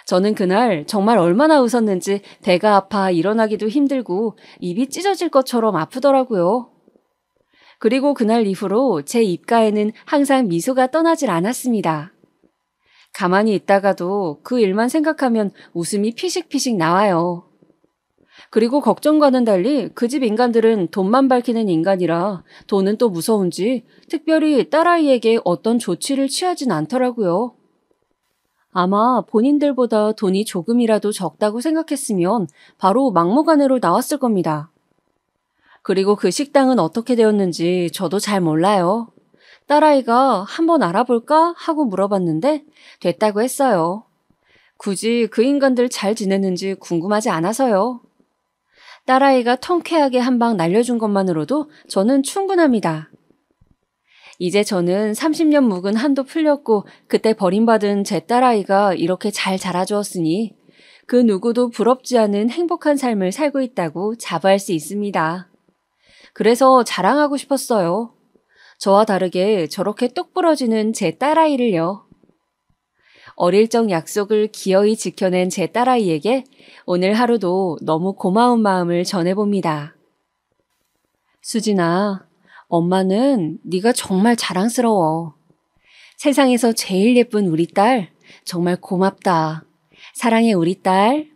저는 그날 정말 얼마나 웃었는지 배가 아파 일어나기도 힘들고 입이 찢어질 것처럼 아프더라고요. 그리고 그날 이후로 제 입가에는 항상 미소가 떠나질 않았습니다. 가만히 있다가도 그 일만 생각하면 웃음이 피식피식 나와요. 그리고 걱정과는 달리 그 집 인간들은 돈만 밝히는 인간이라 돈은 또 무서운지 특별히 딸아이에게 어떤 조치를 취하진 않더라고요. 아마 본인들보다 돈이 조금이라도 적다고 생각했으면 바로 막무가내로 나왔을 겁니다. 그리고 그 식당은 어떻게 되었는지 저도 잘 몰라요. 딸아이가 한번 알아볼까 하고 물어봤는데 됐다고 했어요. 굳이 그 인간들 잘 지내는지 궁금하지 않아서요. 딸아이가 통쾌하게 한 방 날려준 것만으로도 저는 충분합니다. 이제 저는 30년 묵은 한도 풀렸고 그때 버림받은 제 딸아이가 이렇게 잘 자라주었으니 그 누구도 부럽지 않은 행복한 삶을 살고 있다고 자부할 수 있습니다. 그래서 자랑하고 싶었어요. 저와 다르게 저렇게 똑 부러지는 제 딸아이를요. 어릴 적 약속을 기어이 지켜낸 제 딸아이에게 오늘 하루도 너무 고마운 마음을 전해봅니다. 수진아, 엄마는 네가 정말 자랑스러워. 세상에서 제일 예쁜 우리 딸, 정말 고맙다. 사랑해 우리 딸.